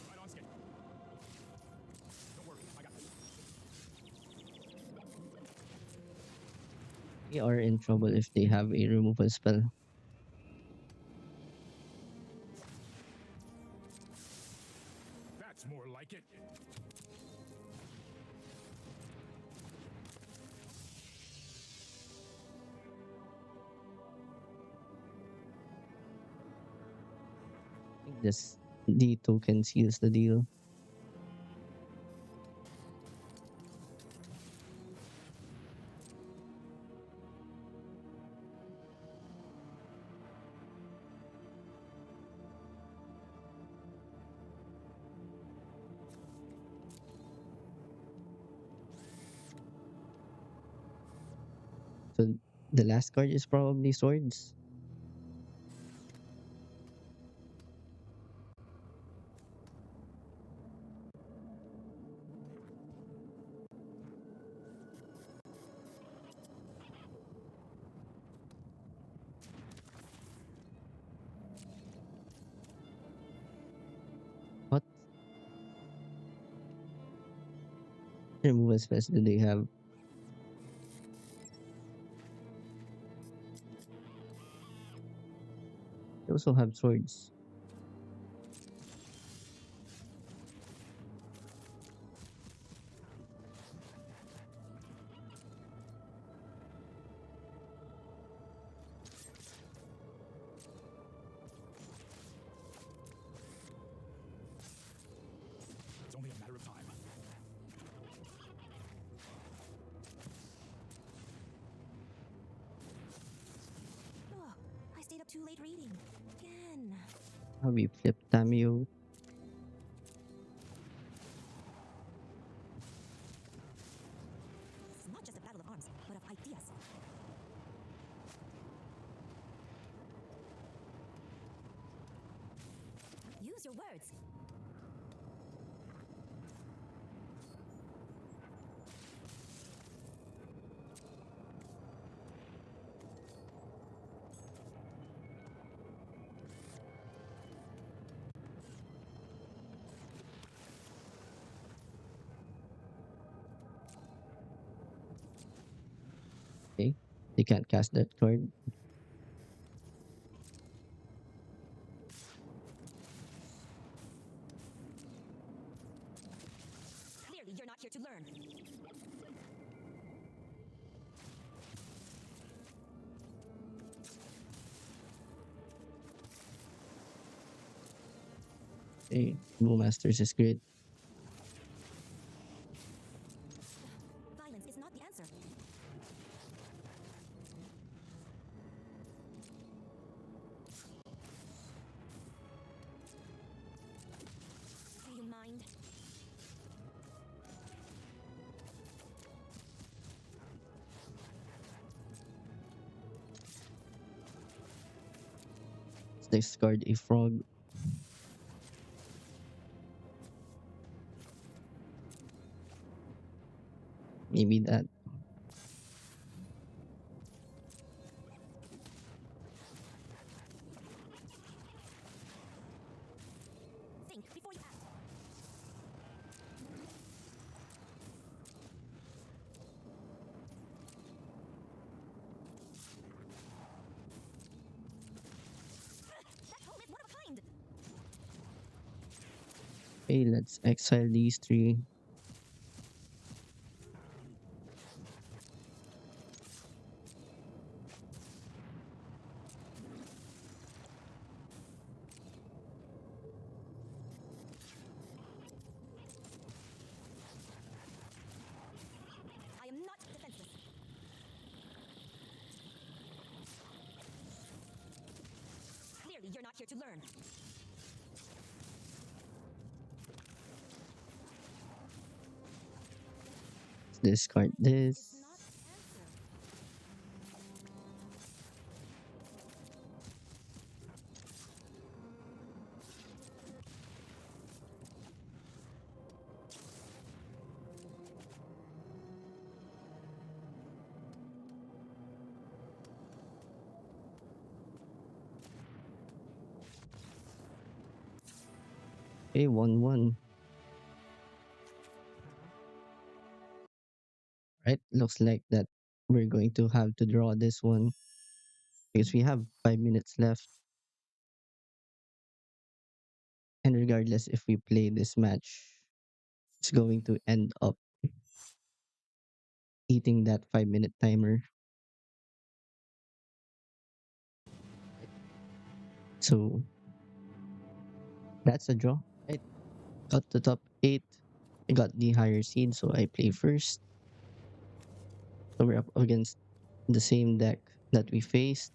Right on schedule. Don't worry, I got this. We are in trouble if they have a removal spell. That's more like it. I think this the token seals the deal. So the last card is probably swords. What removal spells do they have? They also have swords. It's only a matter of time. Oh, I stayed up too late reading. Again. How we flip Tamio. This is not just a battle of arms, but of ideas. Use your words. Okay. They can't cast that card. Clearly, you're not here to learn. Okay. Blue Masters is great. Violence is not the answer. Do you mind? Let's discard a frog. Maybe that. Think before you act. That home is one of a kind. Okay, let's exile these three. I am not defenseless. Clearly, you're not here to learn. Let's discard Violence is this. not the answer. Okay, 1-1. Right? Looks like that we're going to have to draw this one because we have 5 minutes left. And regardless if we play this match, it's going to end up eating that 5 minute timer. So that's a draw. Right? Got the top eight. I got the higher seed, so I play first. So we're up against the same deck that we faced.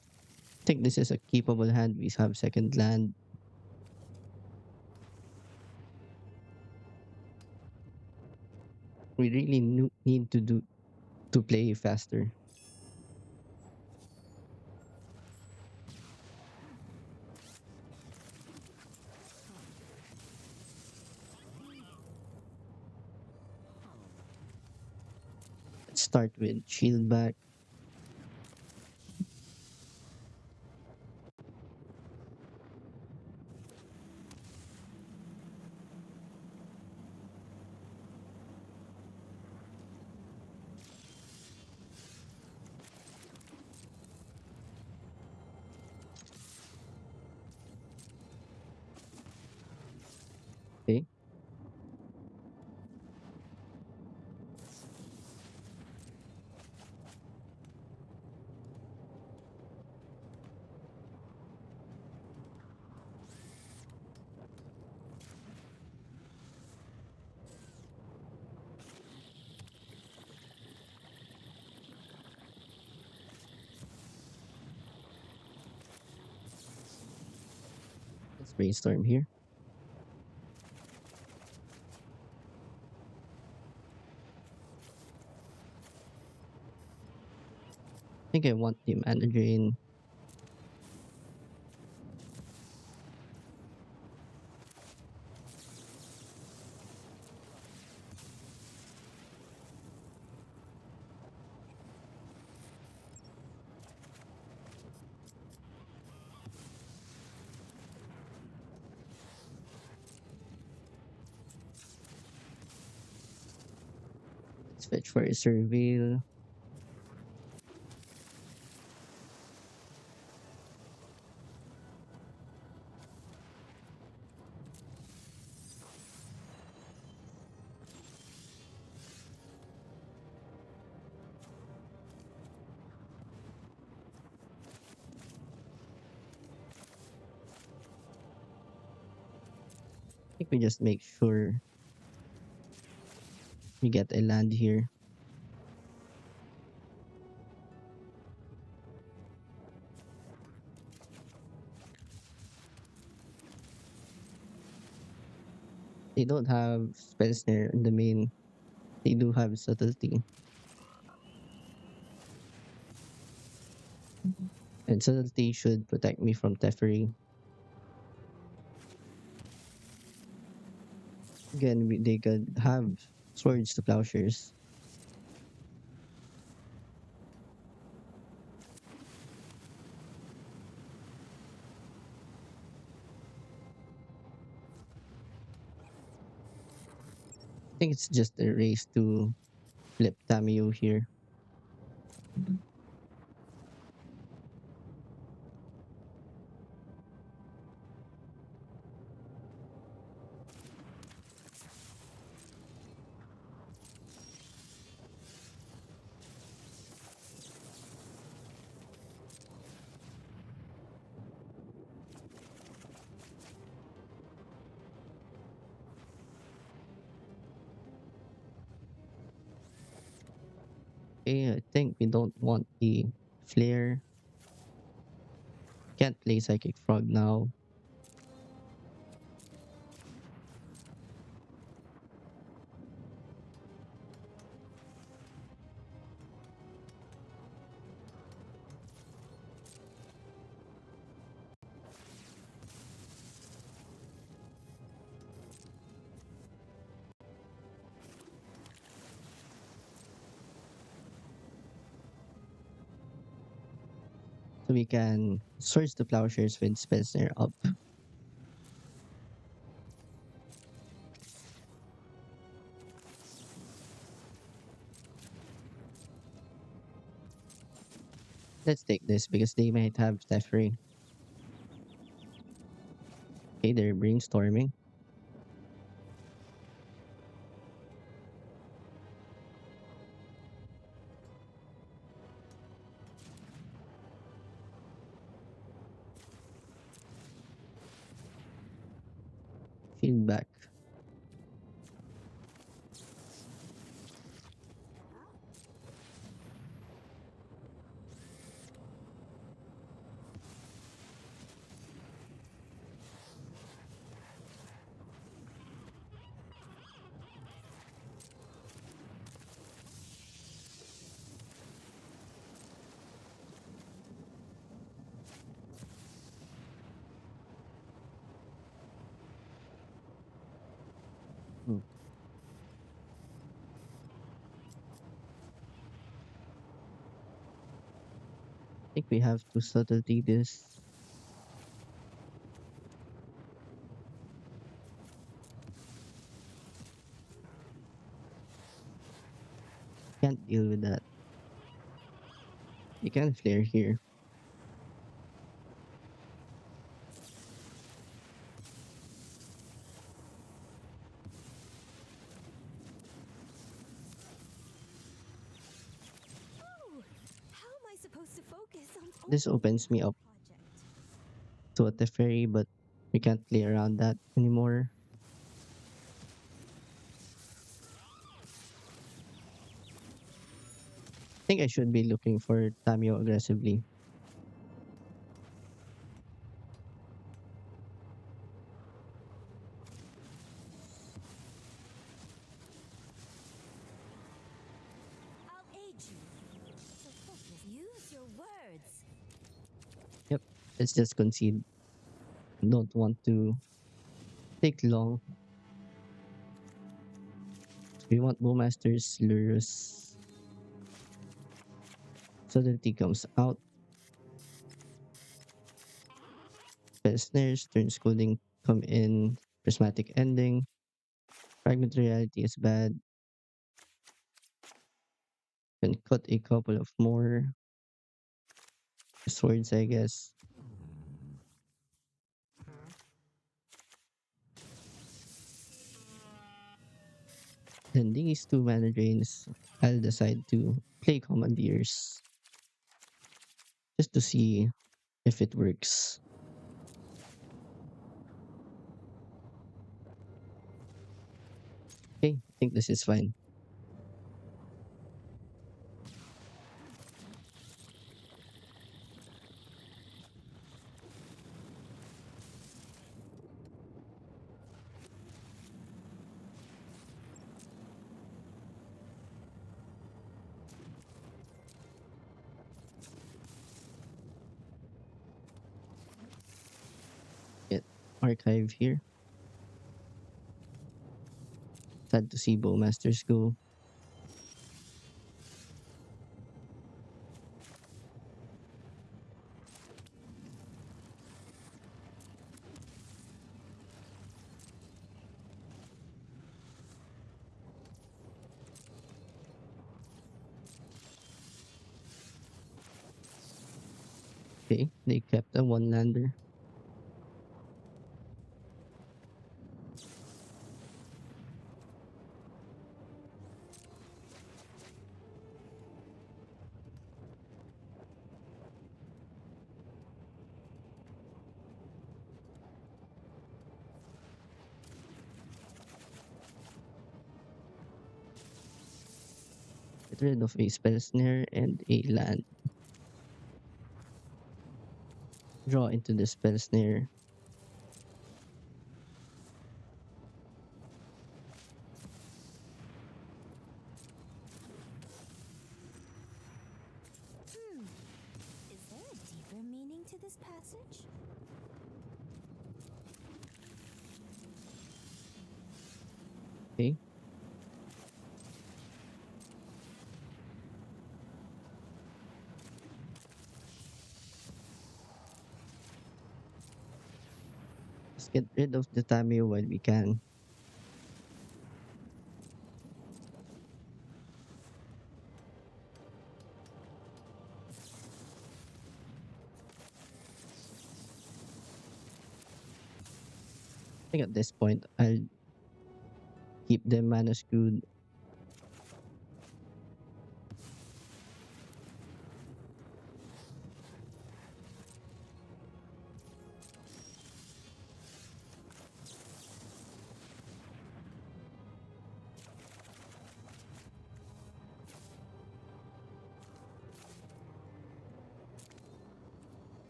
I think this is a keepable hand. We have second land. We really need to play faster. Let's start with shield back. Let's brainstorm here. I think I want the manager in. Let's fetch for a surveil. I think we just make sure we get a land here. They don't have spell snare in the main. They do have subtlety. And subtlety should protect me from Teferi. Again, they could have swords to plowshares. I think it's just a race to flip Tamio here. Okay, I think we don't want the flare. Can't play Psychic Frog now. So we can search the plowshares with spell snare up. Let's take this because they might have Teferi. Okay, they're brainstorming. Feedback. Hmm. I think we have to subtlety this. Can't deal with that. You can flare here. Oh, how am I supposed to focus on This only opens me one up project? to a Teferi, but we can't play around that anymore. I think I should be looking for Tamio, aggressively. I think I should be looking for Tamio aggressively. I think I should be looking for Tamio aggressively. I think I should be looking for Tamio aggressively. I think I should be looking for Tamio aggressively. I think I should be looking for Tamio aggressively. I think I should be looking for Tamio aggressively. Let's just concede. Don't want to take long. We want Bowmaster's Lurus. Suddenly comes out. Spell snares, turn scolding come in. Prismatic ending. Fragment reality is bad. Can cut a couple of more swords, I guess. Then these two mana drains, I'll decide to play Commandeers just to see if it works. Okay, I think this is fine. Get archive here. Sad to see Bowmasters go. Okay, they kept a one lander. Get rid of a spell snare and a land. Draw into the spell snare. Hmm. Is there a deeper meaning to this passage? Okay, let's get rid of the Tameo while we can. I think at this point I'll keep them mana screwed.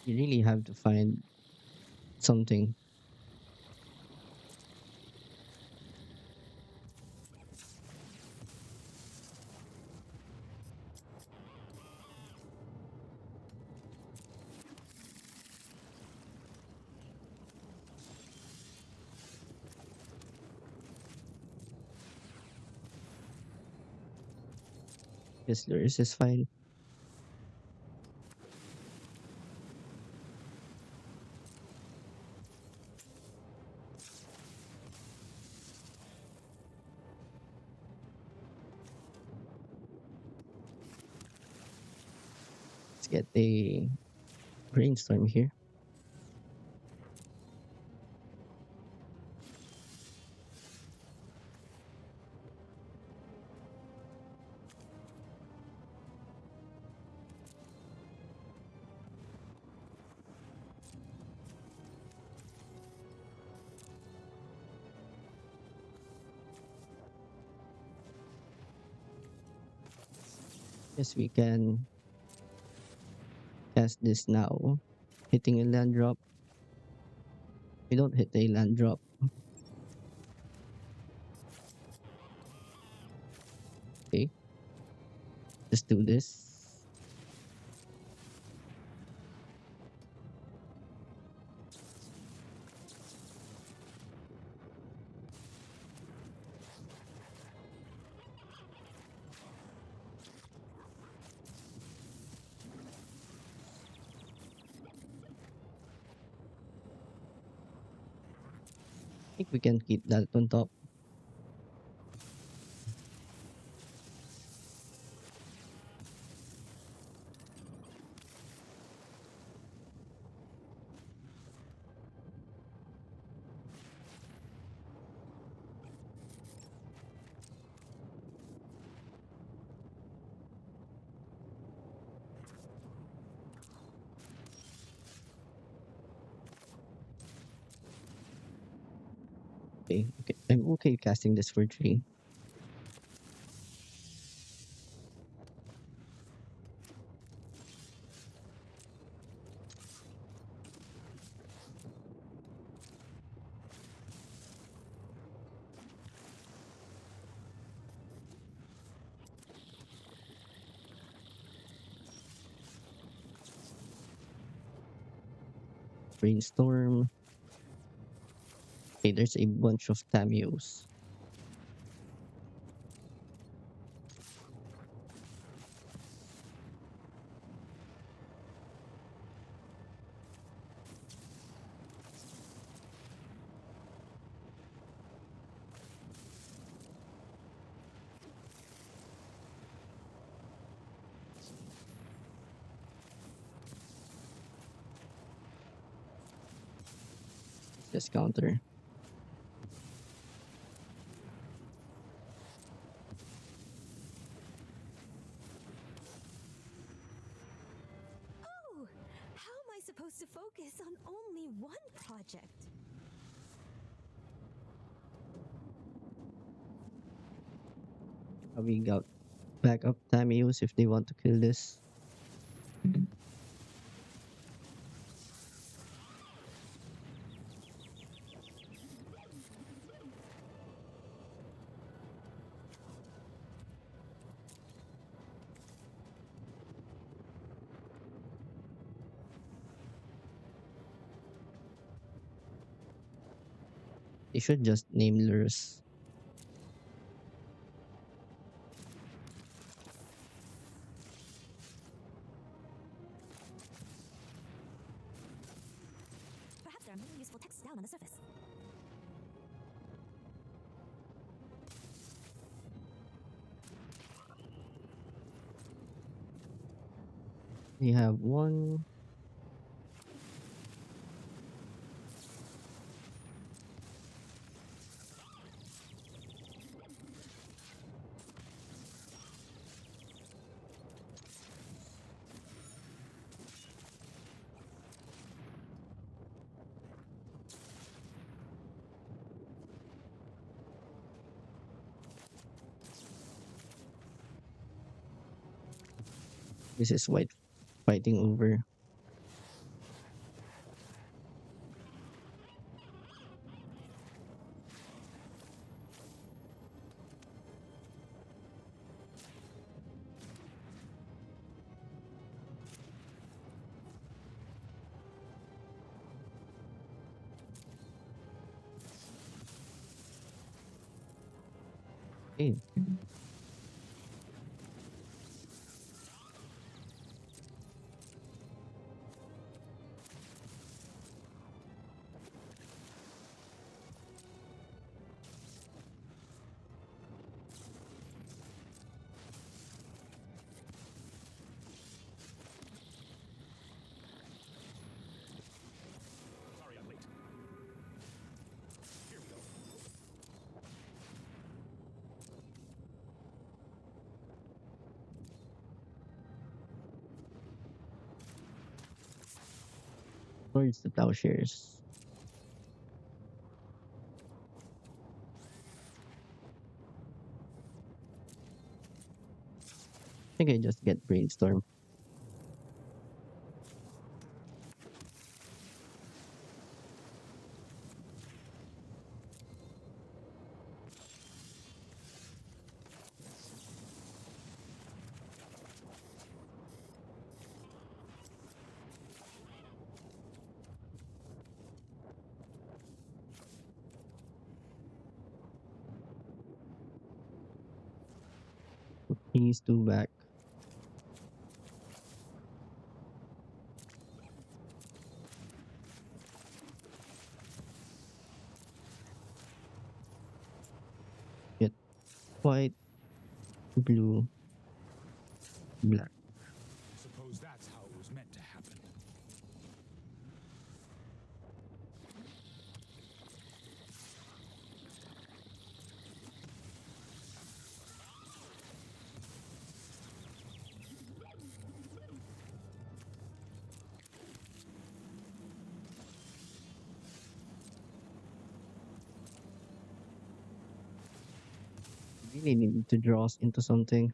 You really have to find something. Yes, Lurus is fine. Let's get a brainstorm here. Yes, we can cast this now. Hitting a land drop. We don't hit a land drop. Okay, just do this. think we can keep that on top. Okay, okay. I'm okay casting this for 3. Brainstorm. Okay, there's a bunch of cameos. Just counter. Oh, how am I supposed to focus on only one project? We got backup cameos if they want to kill this. They should just name Lurus. Perhaps there are many useful texts down on the surface. We have one. This is white fighting over. Okay. Sorry I'm late. Here we go. Towards the plowshares. I think I just get brainstorm. Put these two back. white, blue, black. I suppose that's how it was meant to happen. Really need to draw us into something.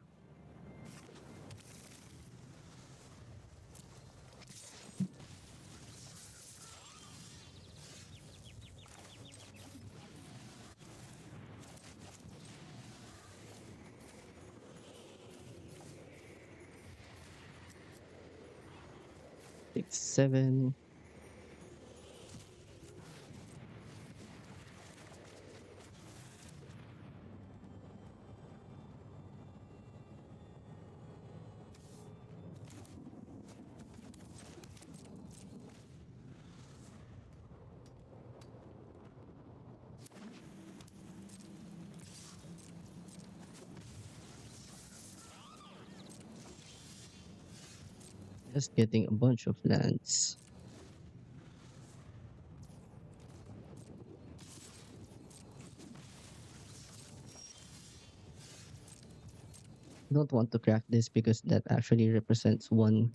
Six, seven. Just getting a bunch of lands. Don't want to crack this because that actually represents one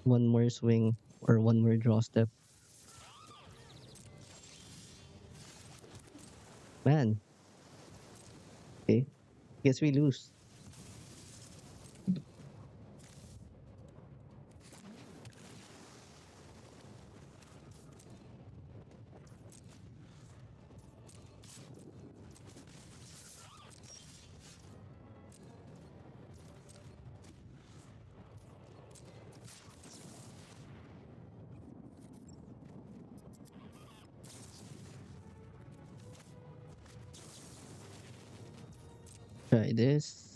more swing or one more draw step. Man, okay. Guess we lose. Try this.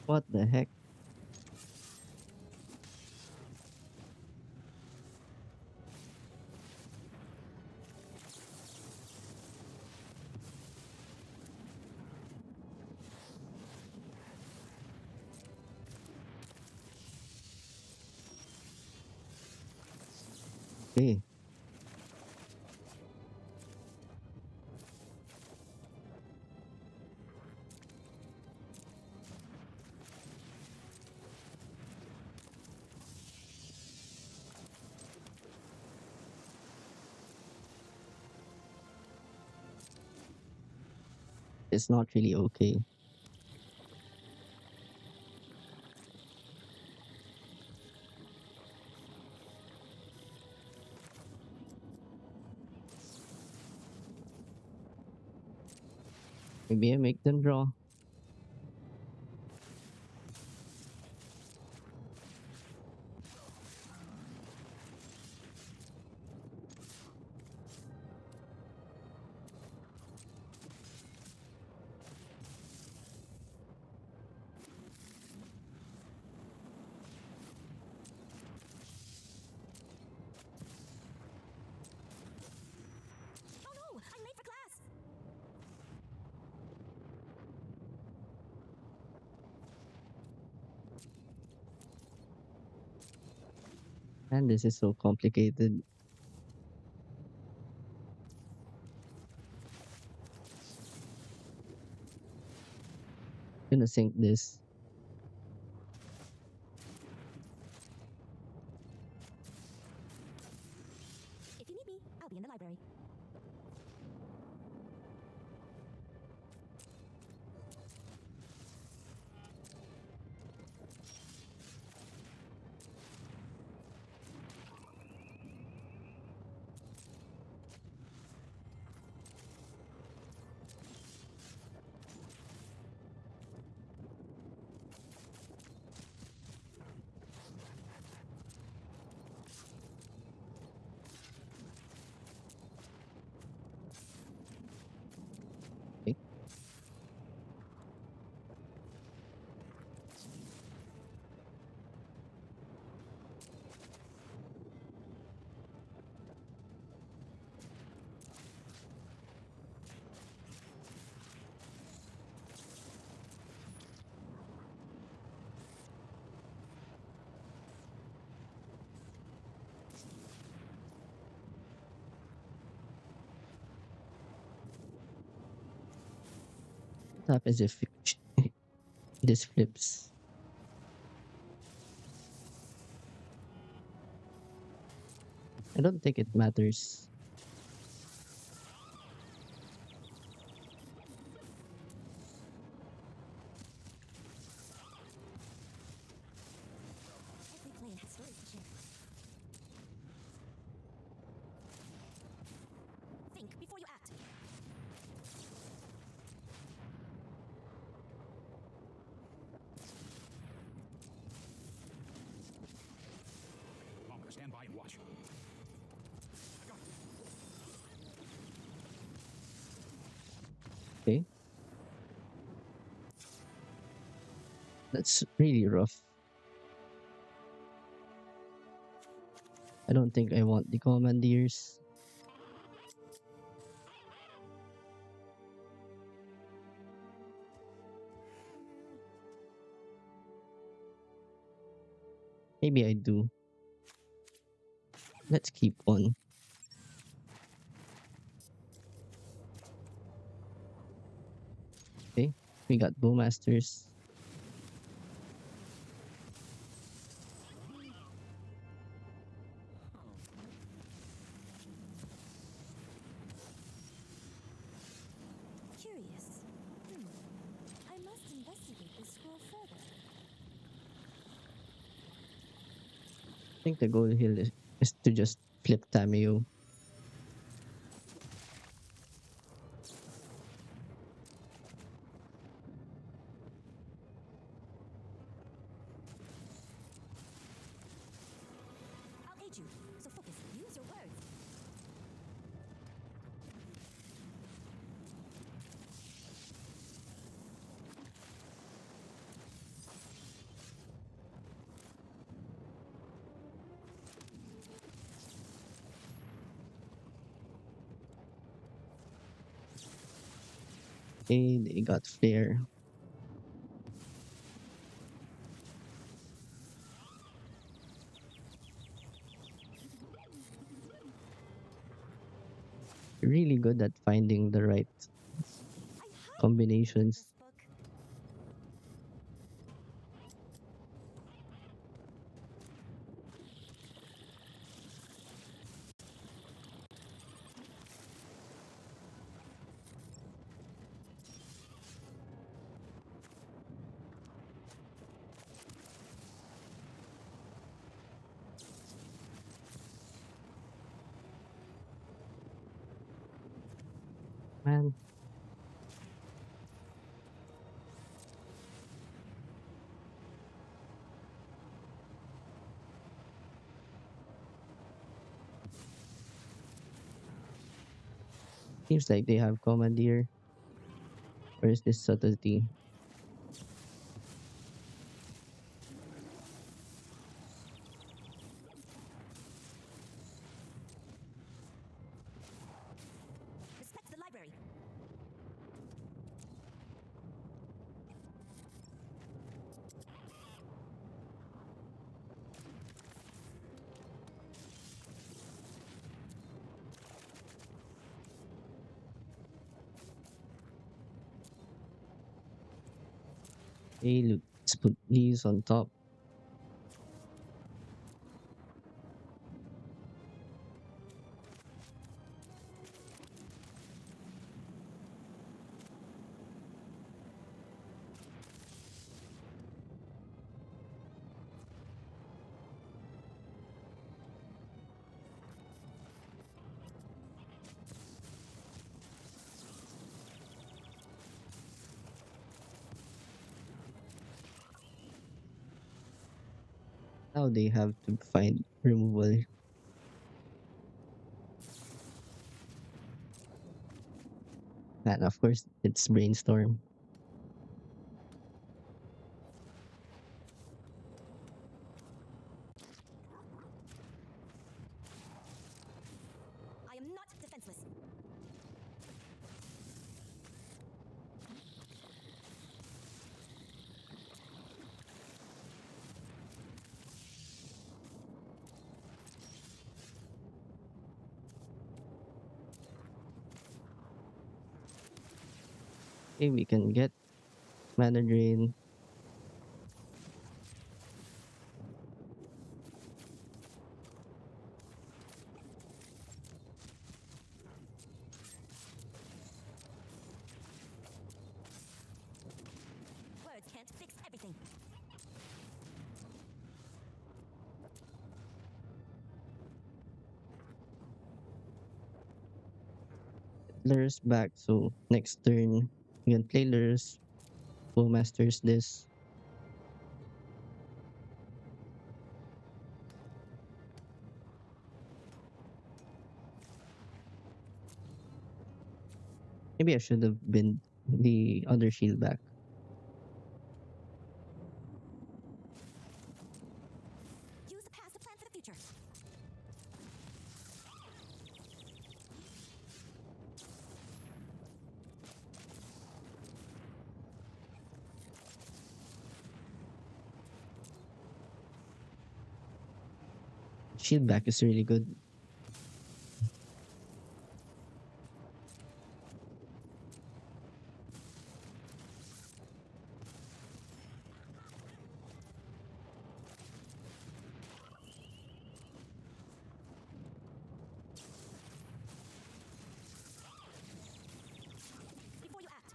What the heck? Okay. It's not really okay. Maybe I make them draw. Oh no! I'm late for class! And this is so complicated. Gonna sync this. If you need me, I'll be in the library. happens if this flips? I don't think it matters. Every player has stories to share. Think before you act. I'm gonna stand by and watch. I got it. Okay, that's really rough. I don't think I want the commandeers. Maybe I do. Let's keep one. Okay, we got bowmasters. Curious. I must investigate this scroll further. I think the goal here is to just flip Tameo. I'll aid you. So focus. Use your words. Okay, they got flare. Really good at finding the right I highly recommend combinations. this book. Man, seems like they have commandeer. Where is this subtlety? Respect the library. Hey, look, let's put these on top. Now they have to find removal. And of course, it's brainstorm. I am not defenseless. Okay, we can get mana drain. Words can't fix everything. Lur's back, so next turn you can play Lur's, who masters this. Maybe I should have been the other shield back. Use the past to plan for the future. Shield back is really good. Before you act.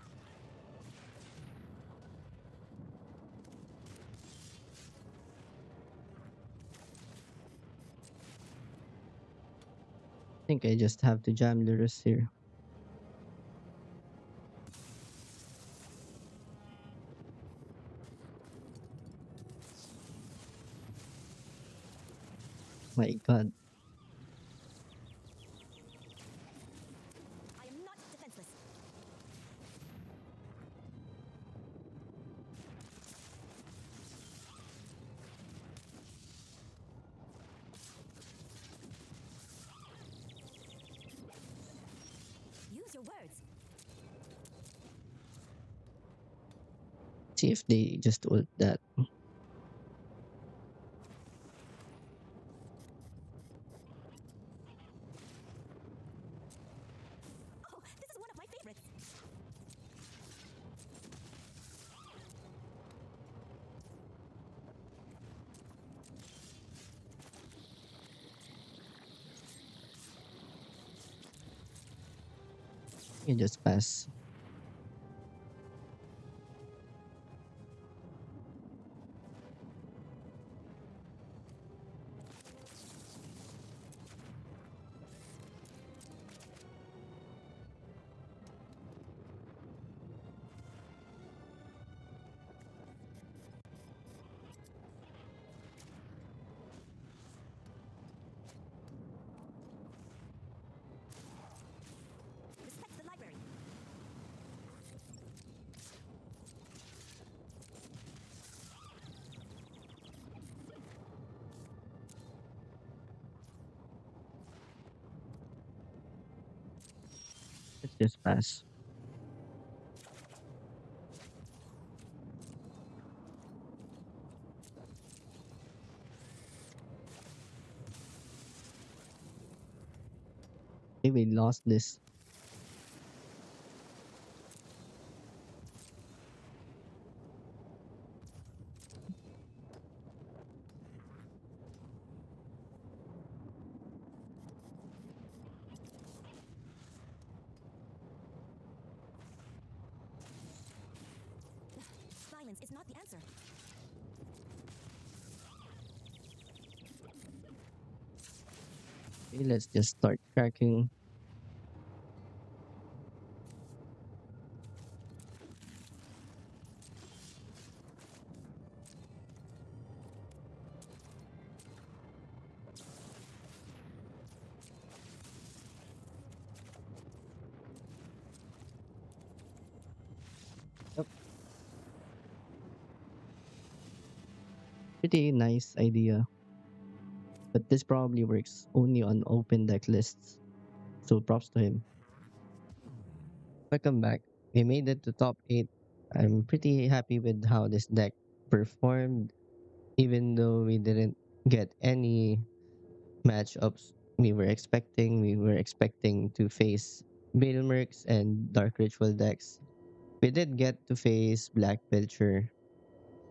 I think I just have to jam Lur's here. My god. I am not defenseless. Use your words. See if they just ult that. Oh, this is one of my favorites. You just pass. Respect the library. Let's just pass. Maybe we lost this. Violence is not the answer. Okay, let's just start cracking. Yep. Pretty nice idea. But this probably works only on open deck lists. So props to him. Welcome back. We made it to top 8. I'm pretty happy with how this deck performed, even though we didn't get any matchups we were expecting. We were expecting to face Bale Mercs and Dark Ritual decks. We did get to face Black Pilcher,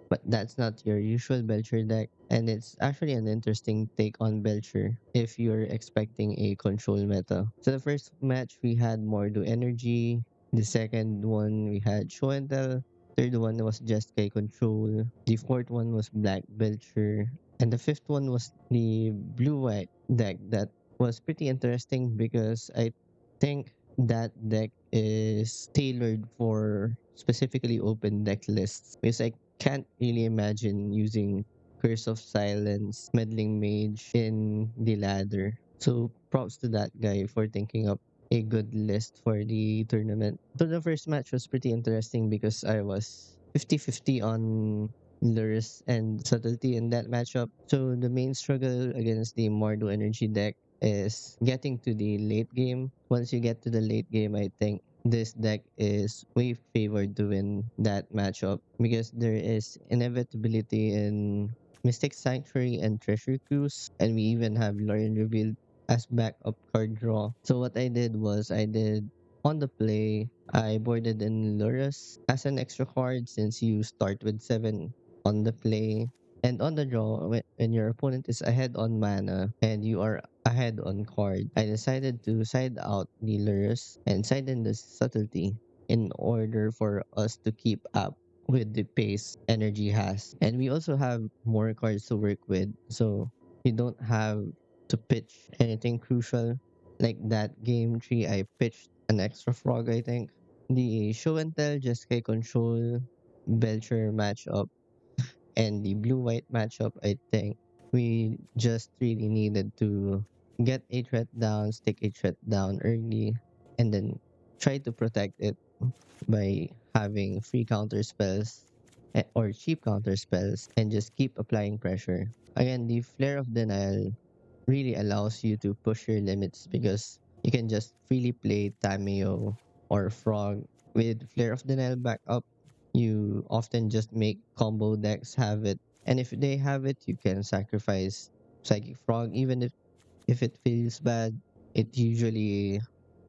but that's not your usual Belcher deck, and it's actually an interesting take on Belcher if you're expecting a control meta. So the first match we had Mordo Energy, the second one we had Show and Tell, third one was Just K Control, the fourth one was Black Belcher, and the fifth one was the Blue White deck that was pretty interesting because I think that deck is tailored for specifically open deck lists because I can't really imagine using Curse of Silence, Meddling Mage in the ladder. So props to that guy for thinking up a good list for the tournament. So the first match was pretty interesting because I was 50-50 on Lurus and Subtlety in that matchup. So the main struggle against the Mardu Energy deck is getting to the late game. Once you get to the late game, I think this deck is way favored to win that matchup because there is inevitability in Mystic Sanctuary and Treasure Cruise, and we even have Lorien Revealed as backup card draw. So what I did was I did on the play, I boarded in Lurus as an extra card since you start with 7 on the play. And on the draw, when your opponent is ahead on mana and you are ahead on card, I decided to side out the Lurus and side in the Subtlety in order for us to keep up with the pace energy has. And we also have more cards to work with, so you don't have to pitch anything crucial. Like that game tree, I pitched an extra frog, I think. The show and tell, just control, Belcher matchup and the blue white matchup, I think we just really needed to get a threat down, stick a threat down early, and then try to protect it by having free counter spells or cheap counter spells and just keep applying pressure. Again, the Flare of Denial really allows you to push your limits because you can just freely play Tameo or Frog. With Flare of Denial backup, you often just make combo decks have it. And if they have it, you can sacrifice Psychic Frog. Even if it feels bad, it usually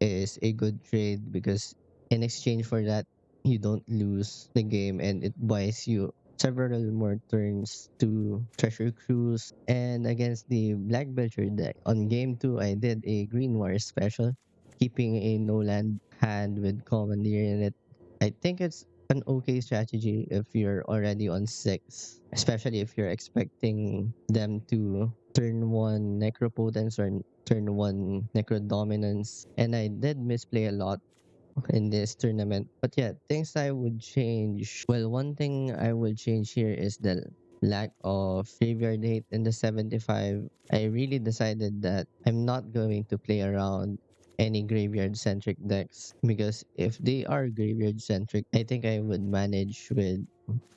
is a good trade because in exchange for that, you don't lose the game and it buys you several more turns to Treasure Cruise. And against the Black Belcher deck, on game 2, I did a Green War special, keeping a no land hand with Commandeer in it. I think it's an okay strategy if you're already on 6, especially if you're expecting them to turn 1 Necropotence or turn 1 Necrodominance. And I did misplay a lot in this tournament. But yeah, things I would change. Well, one thing I would change here is the lack of graveyard hate in the 75. I really decided that I'm not going to play around any graveyard centric decks because if they are graveyard centric, I think I would manage with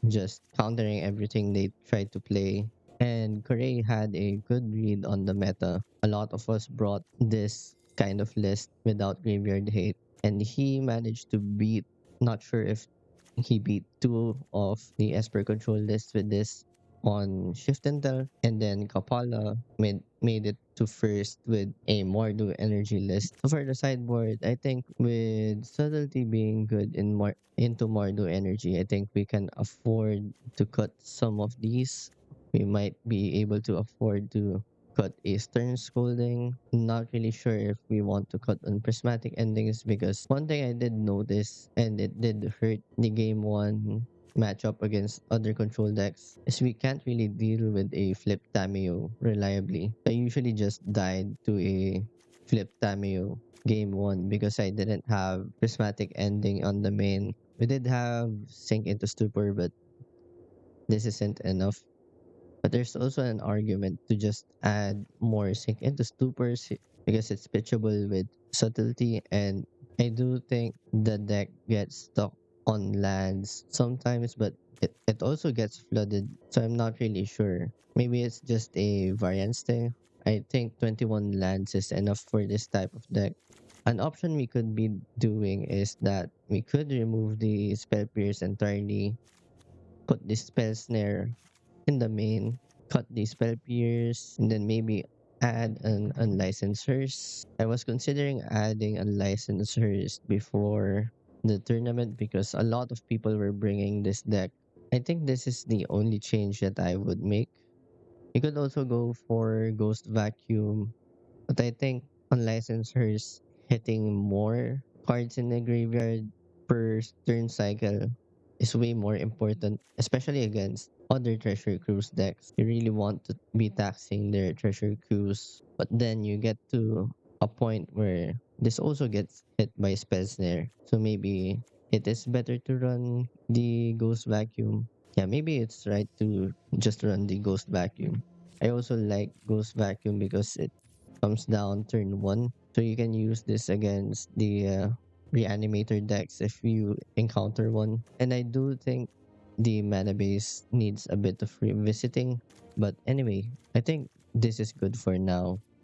just countering everything they tried to play. And Corey had a good read on the meta. A lot of us brought this kind of list without graveyard hate, and he managed to beat, not sure if he beat two of the Esper control lists with this on Shift and Tell, and then Kapala made it to first with a Mordu energy list. So for the sideboard, I think with Subtlety being good into Mordu energy, I think we can afford to cut some of these. We might be able to afford to cut a stern scolding. Not really sure if we want to cut on prismatic endings because one thing I did notice and it did hurt the game one matchup against other control decks is we can't really deal with a flip Tameo reliably. I usually just died to a flip Tameo game one because I didn't have prismatic ending on the main. We did have sink into stupor, but this isn't enough. But there's also an argument to just add more sink into stupors because it's pitchable with subtlety, and I do think the deck gets stuck on lands sometimes, but it also gets flooded, so I'm not really sure. Maybe it's just a variance thing. I think 21 lands is enough for this type of deck. An option we could be doing is that we could remove the spell pierce entirely, put the spell snare in the main, cut the spell pierce, and then maybe add an unlicensed hearse. I was considering adding unlicensed hearse before, the tournament because a lot of people were bringing this deck. I think this is the only change that I would make. You could also go for Ghost Vacuum, but I think unlicensors hitting more cards in the graveyard per turn cycle is way more important, especially against other Treasure Cruise decks. You really want to be taxing their Treasure Cruise, but then you get to a point where this also gets hit by Spell Snare. So maybe it is better to run the Ghost Vacuum. Yeah, maybe it's right to just run the Ghost Vacuum. I also like Ghost Vacuum because it comes down turn one. So you can use this against the reanimator decks if you encounter one. And I do think the mana base needs a bit of revisiting. But anyway, I think this is good for now.